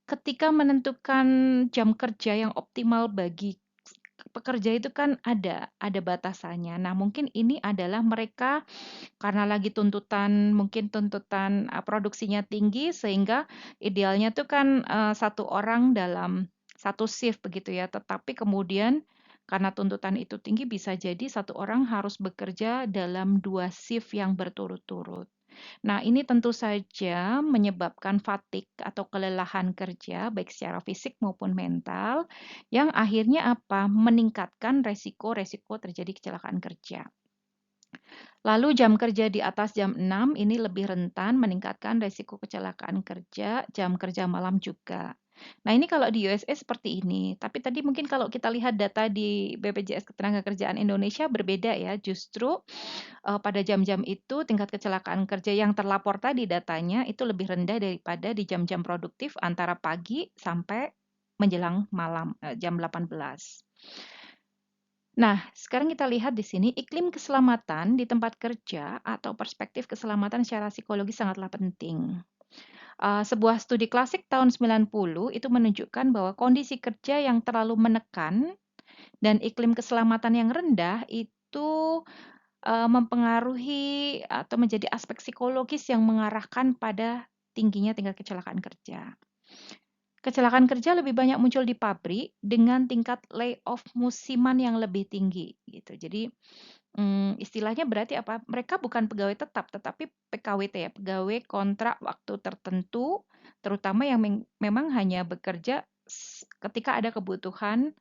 Speaker 1: Ketika menentukan jam kerja yang optimal bagi pekerja itu kan ada batasannya. Nah, mungkin ini adalah mereka karena lagi mungkin tuntutan, produksinya tinggi sehingga idealnya tuh kan, 1 orang dalam satu shift begitu ya. Tetapi kemudian karena tuntutan itu tinggi bisa jadi satu orang harus bekerja dalam 2 shift yang berturut-turut. Nah, ini tentu saja menyebabkan fatigue atau kelelahan kerja, baik secara fisik maupun mental, yang akhirnya apa? Meningkatkan resiko-resiko terjadi kecelakaan kerja. Lalu jam kerja di atas jam 6 ini lebih rentan meningkatkan resiko kecelakaan kerja, jam kerja malam juga. Nah, ini kalau di USA seperti ini, tapi tadi mungkin kalau kita lihat data di BPJS Ketenagakerjaan Indonesia berbeda ya, justru pada jam-jam itu tingkat kecelakaan kerja yang terlapor tadi datanya itu lebih rendah daripada di jam-jam produktif antara pagi sampai menjelang malam, jam 18. Nah, sekarang kita lihat di sini iklim keselamatan di tempat kerja atau perspektif keselamatan secara psikologis sangatlah penting. Sebuah studi klasik tahun 90 itu menunjukkan bahwa kondisi kerja yang terlalu menekan dan iklim keselamatan yang rendah itu mempengaruhi atau menjadi aspek psikologis yang mengarahkan pada tingginya tingkat kecelakaan kerja. Kecelakaan kerja lebih banyak muncul di pabrik dengan tingkat layoff musiman yang lebih tinggi gitu. Jadi, istilahnya berarti apa, mereka bukan pegawai tetap, tetapi PKWT ya, pegawai kontrak waktu tertentu, terutama yang memang hanya bekerja ketika ada kebutuhan,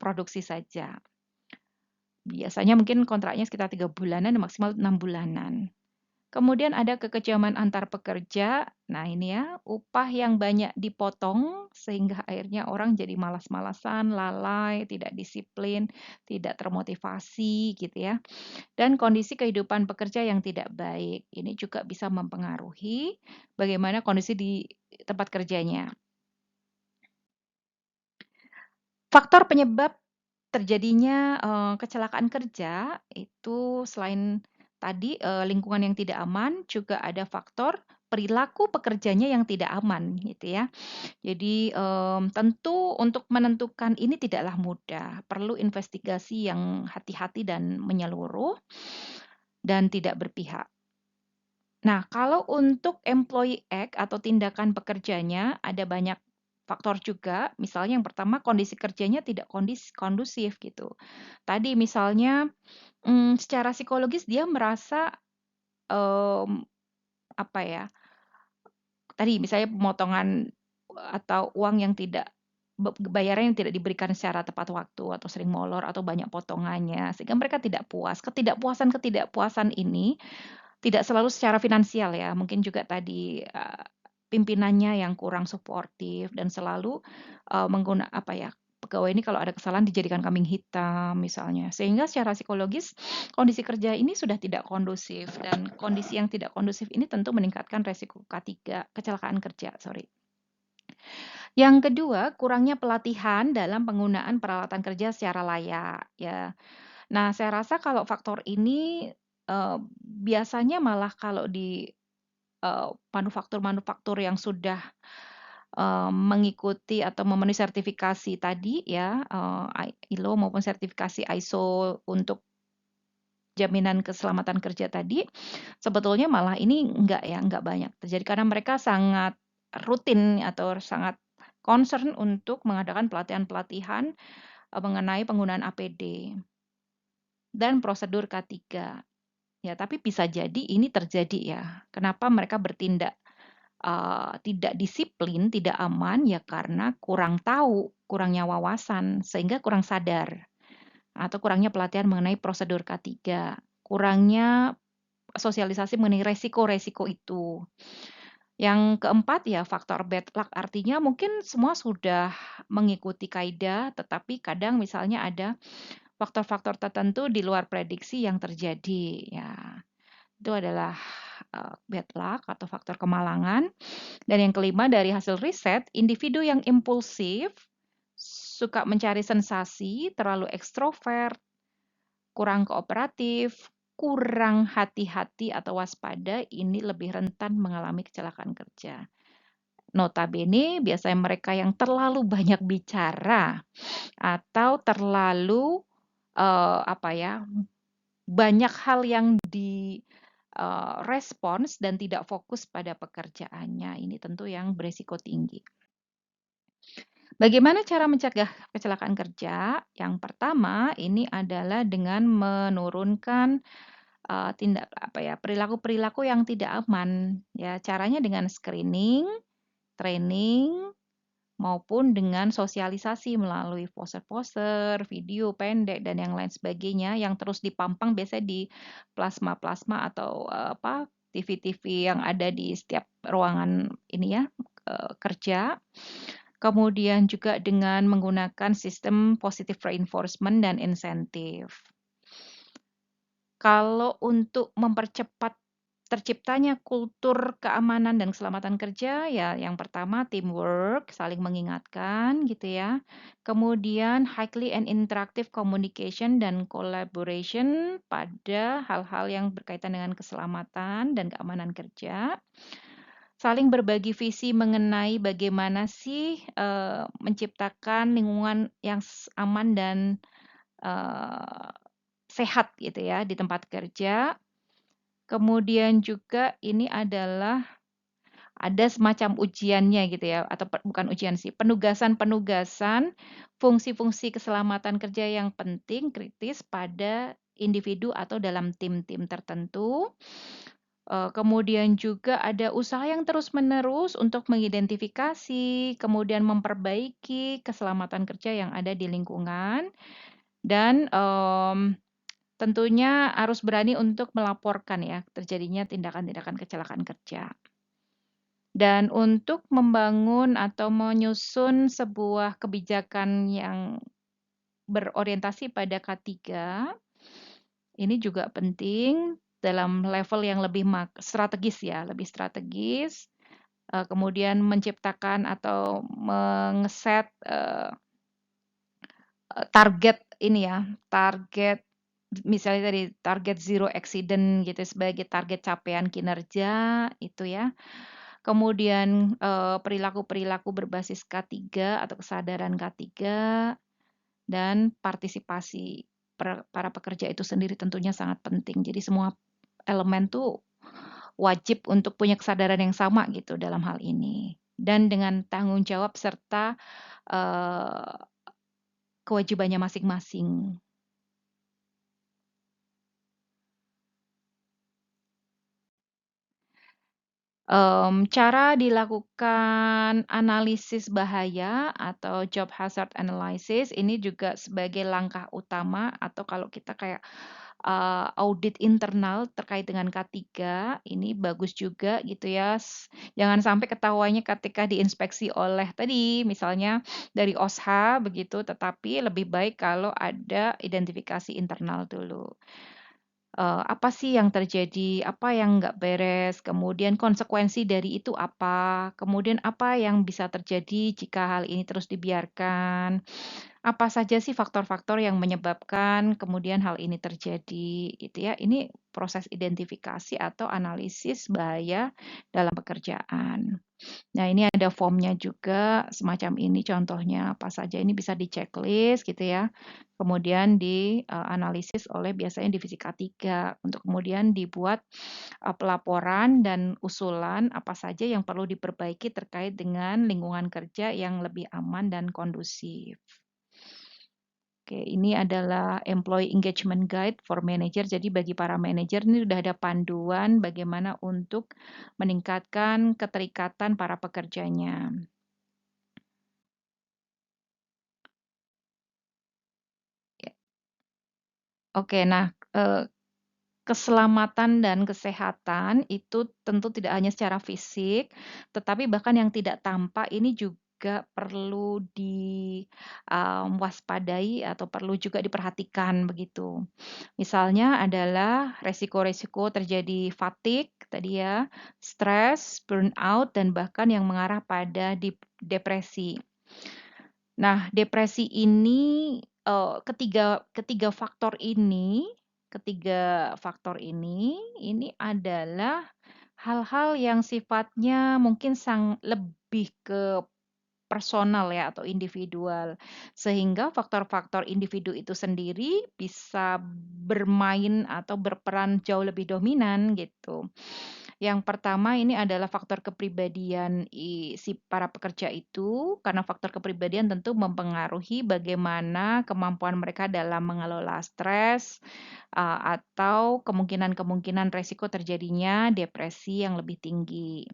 Speaker 1: produksi saja. Biasanya mungkin kontraknya sekitar 3 bulanan, maksimal 6 bulanan. Kemudian ada kekejaman antar pekerja. Nah, ini ya, upah yang banyak dipotong sehingga akhirnya orang jadi malas-malasan, lalai, tidak disiplin, tidak termotivasi gitu ya. Dan kondisi kehidupan pekerja yang tidak baik. Ini juga bisa mempengaruhi bagaimana kondisi di tempat kerjanya. Faktor penyebab terjadinya, kecelakaan kerja itu selain tadi, lingkungan yang tidak aman, juga ada faktor perilaku pekerjanya yang tidak aman gitu ya. Jadi, tentu untuk menentukan ini tidaklah mudah, perlu investigasi yang hati-hati dan menyeluruh dan tidak berpihak. Nah, kalau untuk Employee Act atau tindakan pekerjanya ada banyak faktor juga, misalnya yang pertama kondisi kerjanya tidak kondusif gitu. Tadi misalnya, secara psikologis dia merasa, mmm, apa ya, tadi misalnya pemotongan atau uang yang tidak bayaran yang tidak diberikan secara tepat waktu atau sering molor atau banyak potongannya, sehingga mereka tidak puas. Ketidakpuasan ini tidak selalu secara finansial ya, mungkin juga tadi, pimpinannya yang kurang suportif dan selalu, apa ya, pegawai ini kalau ada kesalahan dijadikan kambing hitam misalnya. Sehingga secara psikologis kondisi kerja ini sudah tidak kondusif dan kondisi yang tidak kondusif ini tentu meningkatkan resiko K3, kecelakaan kerja, sorry. Yang kedua, kurangnya pelatihan dalam penggunaan peralatan kerja secara layak, ya. Nah, saya rasa kalau faktor ini, biasanya malah kalau di, manufaktur-manufaktur yang sudah, mengikuti atau memenuhi sertifikasi tadi ya, ILO maupun sertifikasi ISO untuk jaminan keselamatan kerja tadi, sebetulnya malah ini enggak ya, enggak banyak terjadi karena mereka sangat rutin atau sangat concern untuk mengadakan pelatihan-pelatihan, mengenai penggunaan APD dan prosedur K3. Ya, tapi bisa jadi ini terjadi ya. Kenapa mereka bertindak, tidak disiplin, tidak aman, ya karena kurang tahu, kurangnya wawasan, sehingga kurang sadar, atau kurangnya pelatihan mengenai prosedur K3, kurangnya sosialisasi mengenai resiko-resiko itu. Yang keempat ya faktor bad luck, artinya mungkin semua sudah mengikuti kaidah, tetapi kadang misalnya ada faktor-faktor tertentu di luar prediksi yang terjadi, ya. Itu adalah, bad luck atau faktor kemalangan. Dan yang kelima dari hasil riset, individu yang impulsif, suka mencari sensasi, terlalu ekstrovert, kurang kooperatif, kurang hati-hati atau waspada, ini lebih rentan mengalami kecelakaan kerja. Notabene biasanya mereka yang terlalu banyak bicara atau terlalu, apa ya, banyak hal yang respons dan tidak fokus pada pekerjaannya. Ini tentu yang beresiko tinggi. Bagaimana cara mencegah kecelakaan kerja? Yang pertama, ini adalah dengan menurunkan, perilaku-perilaku yang tidak aman. Ya, caranya dengan screening, training, maupun dengan sosialisasi melalui poster-poster, video pendek, dan yang lain sebagainya yang terus dipampang biasanya di plasma-plasma atau, TV-TV yang ada di setiap ruangan ini ya, kerja. Kemudian juga dengan menggunakan sistem positive reinforcement dan insentif. Kalau untuk mempercepat terciptanya kultur keamanan dan keselamatan kerja, ya yang pertama teamwork, saling mengingatkan gitu ya. Kemudian highly and interactive communication dan collaboration pada hal-hal yang berkaitan dengan keselamatan dan keamanan kerja. Saling berbagi visi mengenai bagaimana sih menciptakan lingkungan yang aman dan sehat gitu ya di tempat kerja. Kemudian juga ini adalah ada semacam ujiannya gitu ya, atau bukan ujian sih, penugasan-penugasan fungsi-fungsi keselamatan kerja yang penting, kritis pada individu atau dalam tim-tim tertentu. Kemudian juga ada usaha yang terus-menerus untuk mengidentifikasi, kemudian memperbaiki keselamatan kerja yang ada di lingkungan, dan tentunya harus berani untuk melaporkan ya terjadinya tindakan-tindakan kecelakaan kerja. Dan untuk membangun atau menyusun sebuah kebijakan yang berorientasi pada K3, ini juga penting dalam level yang lebih strategis ya, lebih strategis. Kemudian menciptakan atau mengeset target ini ya, target misalnya tadi target zero accident gitu sebagai target capaian kinerja itu ya. Kemudian perilaku-perilaku berbasis K3 atau kesadaran K3 dan partisipasi para pekerja itu sendiri tentunya sangat penting. Jadi semua elemen tuh wajib untuk punya kesadaran yang sama gitu dalam hal ini. Dan dengan tanggung jawab serta kewajibannya masing-masing. Cara dilakukan analisis bahaya atau job hazard analysis ini juga sebagai langkah utama atau kalau kita kayak, audit internal terkait dengan K3 ini bagus juga gitu ya, jangan sampai ketahuannya ketika diinspeksi oleh tadi misalnya dari OSHA begitu, tetapi lebih baik kalau ada identifikasi internal dulu. Apa sih yang terjadi, apa yang nggak beres, kemudian konsekuensi dari itu apa, kemudian apa yang bisa terjadi jika hal ini terus dibiarkan, apa saja sih faktor-faktor yang menyebabkan kemudian hal ini terjadi, gitu ya. Ini proses identifikasi atau analisis bahaya dalam pekerjaan. Nah, ini ada formnya juga semacam ini contohnya apa saja, ini bisa di-checklist gitu ya. Kemudian dianalisis oleh biasanya divisi K3 untuk kemudian dibuat pelaporan dan usulan apa saja yang perlu diperbaiki terkait dengan lingkungan kerja yang lebih aman dan kondusif. Oke, ini adalah Employee Engagement Guide for Manager. Jadi bagi para manajer ini sudah ada panduan bagaimana untuk meningkatkan keterikatan para pekerjanya. Ya. Oke, nah keselamatan dan kesehatan itu tentu tidak hanya secara fisik, tetapi bahkan yang tidak tampak ini juga perlu waspadai atau perlu juga diperhatikan begitu. Misalnya adalah resiko-resiko terjadi fatigue tadi ya, stres, burnout, dan bahkan yang mengarah pada depresi. Nah, depresi ini, ketiga faktor ini adalah hal-hal yang sifatnya mungkin lebih ke personal ya atau individual. Sehingga faktor-faktor individu itu sendiri bisa bermain atau berperan jauh lebih dominan gitu. Yang pertama ini adalah faktor kepribadian si para pekerja itu, karena faktor kepribadian tentu mempengaruhi bagaimana kemampuan mereka dalam mengelola stres, atau kemungkinan-kemungkinan resiko terjadinya depresi yang lebih tinggi.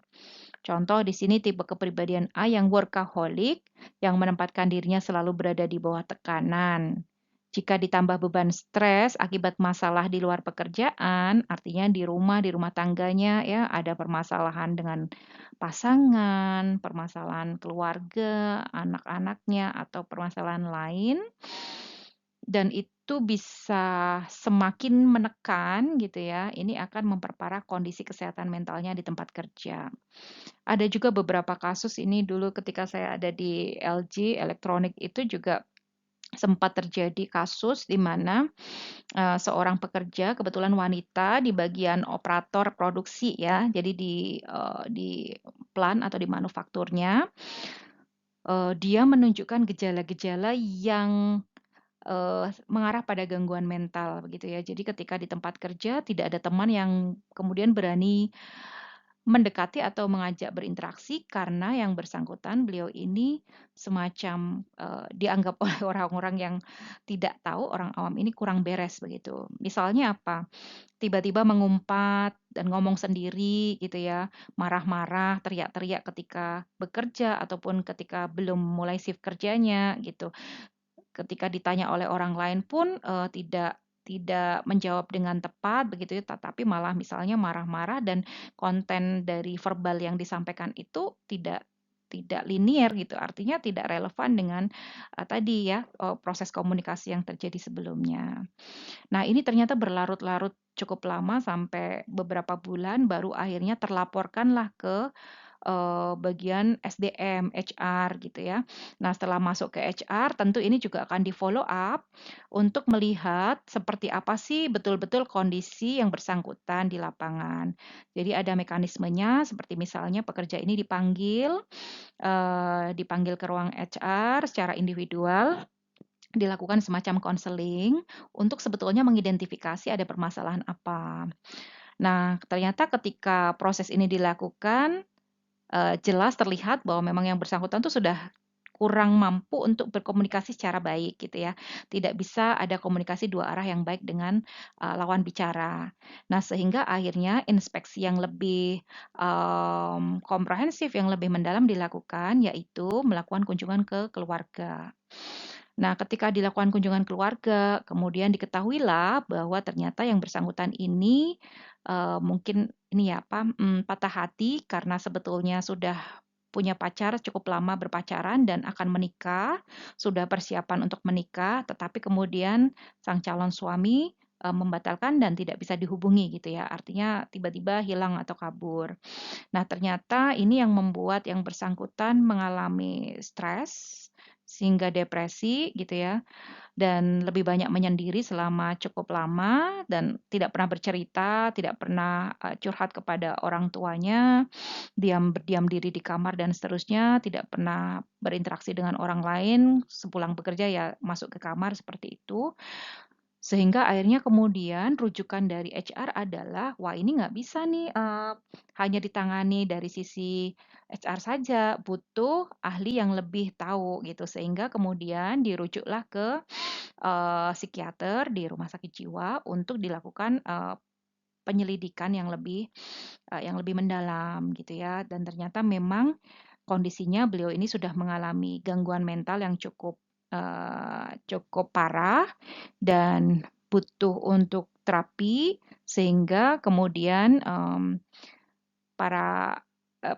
Speaker 1: Contoh di sini tipe kepribadian A yang workaholic, yang menempatkan dirinya selalu berada di bawah tekanan. Jika ditambah beban stres akibat masalah di luar pekerjaan, artinya di rumah tangganya ya ada permasalahan dengan pasangan, permasalahan keluarga, anak-anaknya atau permasalahan lain dan itu bisa semakin menekan gitu ya, ini akan memperparah kondisi kesehatan mentalnya di tempat kerja. Ada juga beberapa kasus ini dulu ketika saya ada di LG Elektronik itu juga sempat terjadi kasus di mana, seorang pekerja kebetulan wanita di bagian operator produksi ya, jadi di plant atau di manufakturnya, dia menunjukkan gejala-gejala yang mengarah pada gangguan mental begitu ya. Jadi ketika di tempat kerja tidak ada teman yang kemudian berani mendekati atau mengajak berinteraksi karena yang bersangkutan beliau ini semacam, dianggap oleh orang-orang yang tidak tahu, orang awam ini kurang beres begitu. Misalnya apa, tiba-tiba mengumpat dan ngomong sendiri gitu ya, marah-marah, teriak-teriak ketika bekerja ataupun ketika belum mulai shift kerjanya gitu. Ketika ditanya oleh orang lain pun, tidak menjawab dengan tepat begitu ya, tetapi malah misalnya marah-marah dan konten dari verbal yang disampaikan itu tidak linier gitu, artinya tidak relevan dengan, tadi ya, proses komunikasi yang terjadi sebelumnya. Nah, ini ternyata berlarut-larut cukup lama sampai beberapa bulan baru akhirnya terlaporkanlah ke bagian SDM, HR gitu ya. Nah, setelah masuk ke HR, tentu ini juga akan di-follow up untuk melihat seperti apa sih betul-betul kondisi yang bersangkutan di lapangan. Jadi ada mekanismenya seperti misalnya pekerja ini dipanggil ke ruang HR secara individual, dilakukan semacam konseling untuk sebetulnya mengidentifikasi ada permasalahan apa. Nah, ternyata ketika proses ini dilakukan, jelas terlihat bahwa memang yang bersangkutan tuh sudah kurang mampu untuk berkomunikasi secara baik gitu ya. Tidak bisa ada komunikasi dua arah yang baik dengan, lawan bicara. Nah, sehingga akhirnya inspeksi yang lebih, komprehensif, yang lebih mendalam dilakukan, yaitu melakukan kunjungan ke keluarga. Nah, ketika dilakukan kunjungan keluarga, kemudian diketahuilah bahwa ternyata yang bersangkutan ini, mungkin ini ya, apa, patah hati karena sebetulnya sudah punya pacar cukup lama berpacaran dan akan menikah, sudah persiapan untuk menikah, tetapi kemudian sang calon suami, membatalkan dan tidak bisa dihubungi gitu ya, artinya tiba-tiba hilang atau kabur. Nah, ternyata ini yang membuat yang bersangkutan mengalami stres, sehingga depresi gitu ya, dan lebih banyak menyendiri selama cukup lama dan tidak pernah bercerita, tidak pernah, curhat kepada orang tuanya, berdiam diri di kamar dan seterusnya, tidak pernah berinteraksi dengan orang lain, sepulang bekerja ya masuk ke kamar seperti itu. Sehingga akhirnya kemudian rujukan dari HR adalah, wah ini nggak bisa nih, hanya ditangani dari sisi HR saja, butuh ahli yang lebih tahu gitu. Sehingga kemudian dirujuklah ke, psikiater di rumah sakit jiwa untuk dilakukan, penyelidikan yang lebih mendalam gitu ya. Dan ternyata memang kondisinya beliau ini sudah mengalami gangguan mental yang cukup parah dan butuh untuk terapi, sehingga kemudian, para,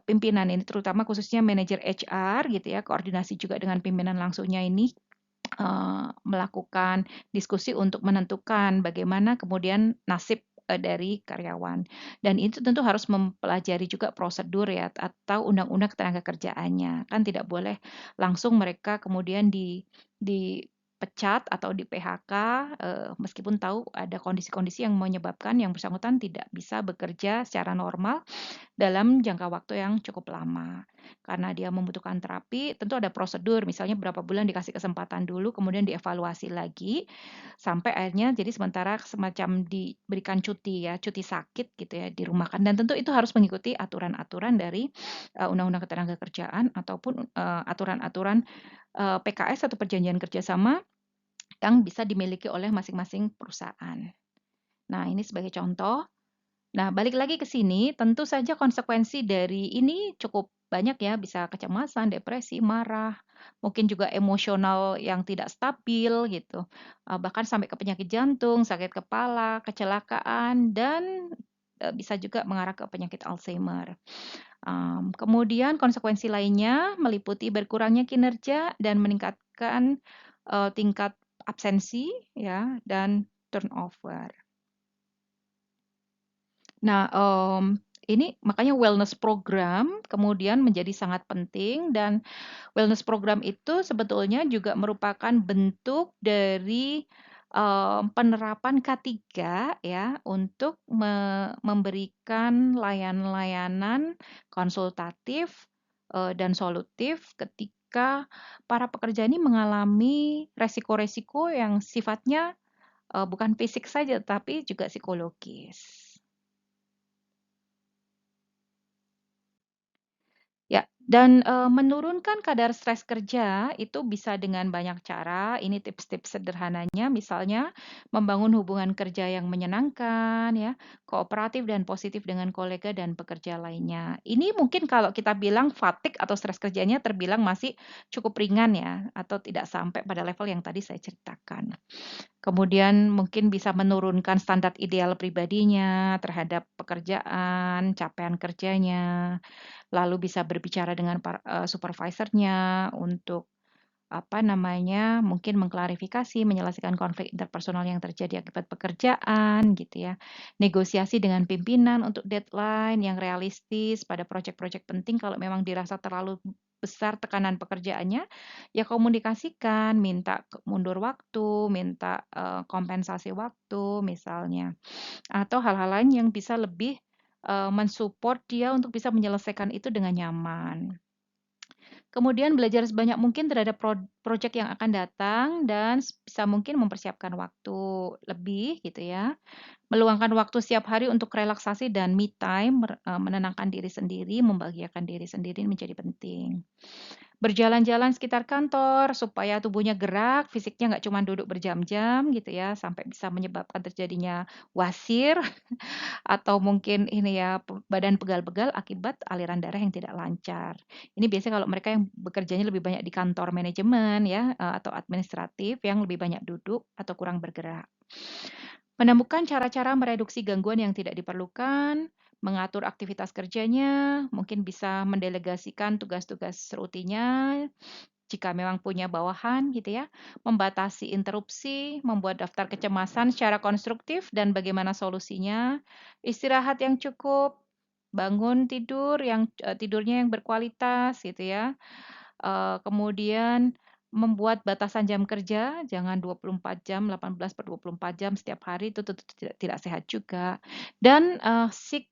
Speaker 1: pimpinan ini terutama khususnya manajer HR gitu ya, koordinasi juga dengan pimpinan langsungnya ini, melakukan diskusi untuk menentukan bagaimana kemudian nasib, dari karyawan. Dan itu tentu harus mempelajari juga prosedur ya, atau undang-undang ketenagakerjaannya. Kan tidak boleh langsung mereka kemudian dipecat atau di-PHK, meskipun tahu ada kondisi-kondisi yang menyebabkan yang bersangkutan tidak bisa bekerja secara normal dalam jangka waktu yang cukup lama. Karena dia membutuhkan terapi, tentu ada prosedur, misalnya berapa bulan dikasih kesempatan dulu, kemudian dievaluasi lagi, sampai akhirnya jadi sementara semacam diberikan cuti ya, cuti sakit gitu ya, dirumahkan. Dan tentu itu harus mengikuti aturan-aturan dari, Undang-Undang Ketenagakerjaan ataupun, aturan-aturan, PKS atau perjanjian kerjasama yang bisa dimiliki oleh masing-masing perusahaan. Nah, ini sebagai contoh. Nah, balik lagi ke sini, tentu saja konsekuensi dari ini cukup banyak ya, bisa kecemasan, depresi, marah, mungkin juga emosional yang tidak stabil gitu, bahkan sampai ke penyakit jantung, sakit kepala, kecelakaan, dan, bisa juga mengarah ke penyakit Alzheimer. Kemudian konsekuensi lainnya meliputi berkurangnya kinerja dan meningkatkan, tingkat absensi ya dan turnover. Nah, ini makanya wellness program kemudian menjadi sangat penting dan wellness program itu sebetulnya juga merupakan bentuk dari, penerapan K3 ya untuk memberikan layanan konsultatif, dan solutif ketika para pekerja ini mengalami resiko-resiko yang sifatnya, bukan fisik saja tapi juga psikologis. Ya, dan, menurunkan kadar stres kerja itu bisa dengan banyak cara. Ini tips-tips sederhananya, misalnya membangun hubungan kerja yang menyenangkan ya, kooperatif dan positif dengan kolega dan pekerja lainnya. Ini mungkin kalau kita bilang fatigue atau stres kerjanya terbilang masih cukup ringan ya, atau tidak sampai pada level yang tadi saya ceritakan. Kemudian mungkin bisa menurunkan standar ideal pribadinya terhadap pekerjaan, capaian kerjanya. Lalu bisa berbicara dengan supervisornya untuk, apa namanya, mungkin mengklarifikasi, menyelesaikan konflik interpersonal yang terjadi akibat pekerjaan, gitu ya. Negosiasi dengan pimpinan untuk deadline yang realistis pada proyek-proyek penting kalau memang dirasa terlalu besar tekanan pekerjaannya, ya komunikasikan, minta mundur waktu, minta, kompensasi waktu misalnya. Atau hal-hal lain yang bisa lebih, men-support dia untuk bisa menyelesaikan itu dengan nyaman. Kemudian belajar sebanyak mungkin terhadap project yang akan datang dan sebisa mungkin mempersiapkan waktu lebih gitu ya. Meluangkan waktu setiap hari untuk relaksasi dan me time, menenangkan diri sendiri, membahagiakan diri sendiri menjadi penting. Berjalan-jalan sekitar kantor supaya tubuhnya gerak, fisiknya nggak cuma duduk berjam-jam gitu ya, sampai bisa menyebabkan terjadinya wasir atau mungkin ini ya, badan pegal-pegal akibat aliran darah yang tidak lancar. Ini biasanya kalau mereka yang bekerjanya lebih banyak di kantor manajemen ya, atau administratif yang lebih banyak duduk atau kurang bergerak. Menemukan cara-cara mereduksi gangguan yang tidak diperlukan, mengatur aktivitas kerjanya, mungkin bisa mendelegasikan tugas-tugas rutinnya jika memang punya bawahan gitu ya, membatasi interupsi, membuat daftar kecemasan secara konstruktif dan bagaimana solusinya, istirahat yang cukup, bangun tidur yang tidurnya yang berkualitas gitu ya. Kemudian membuat batasan jam kerja, jangan 24 jam, 18/24 jam setiap hari itu tentu tidak sehat juga. Dan, seek,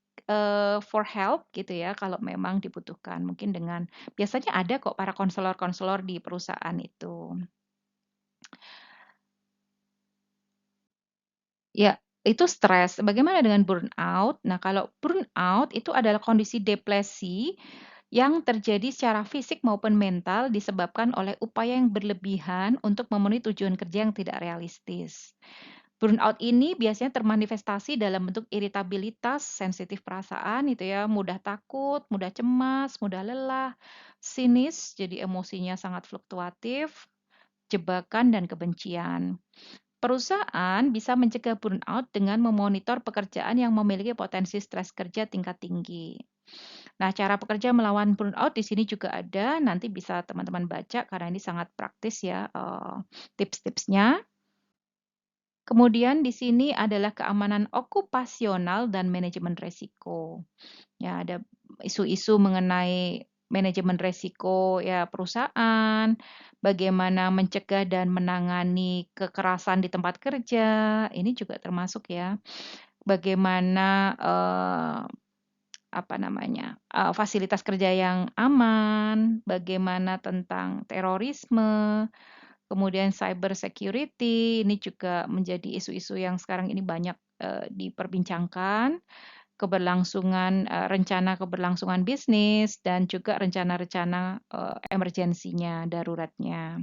Speaker 1: for help gitu ya kalau memang dibutuhkan. Mungkin dengan biasanya ada kok para konselor-konselor di perusahaan itu. Ya, itu stres. Bagaimana dengan burnout? Nah, kalau burnout itu adalah kondisi depresi yang terjadi secara fisik maupun mental disebabkan oleh upaya yang berlebihan untuk memenuhi tujuan kerja yang tidak realistis. Burnout ini biasanya termanifestasi dalam bentuk iritabilitas, sensitif perasaan itu ya, mudah takut, mudah cemas, mudah lelah, sinis, jadi emosinya sangat fluktuatif, jebakan dan kebencian. Perusahaan bisa mencegah burnout dengan memonitor pekerjaan yang memiliki potensi stres kerja tingkat tinggi. Nah, cara pekerja melawan burnout di sini juga ada, nanti bisa teman-teman baca karena ini sangat praktis ya, tips-tipsnya. Kemudian di sini adalah keamanan okupasional dan manajemen resiko. Ya, ada isu-isu mengenai manajemen resiko ya perusahaan, bagaimana mencegah dan menangani kekerasan di tempat kerja, ini juga termasuk ya. Bagaimana, apa namanya, fasilitas kerja yang aman, bagaimana tentang terorisme, kemudian cyber security, ini juga menjadi isu-isu yang sekarang ini banyak, diperbincangkan, rencana keberlangsungan bisnis, dan juga rencana-rencana, emergensinya, daruratnya.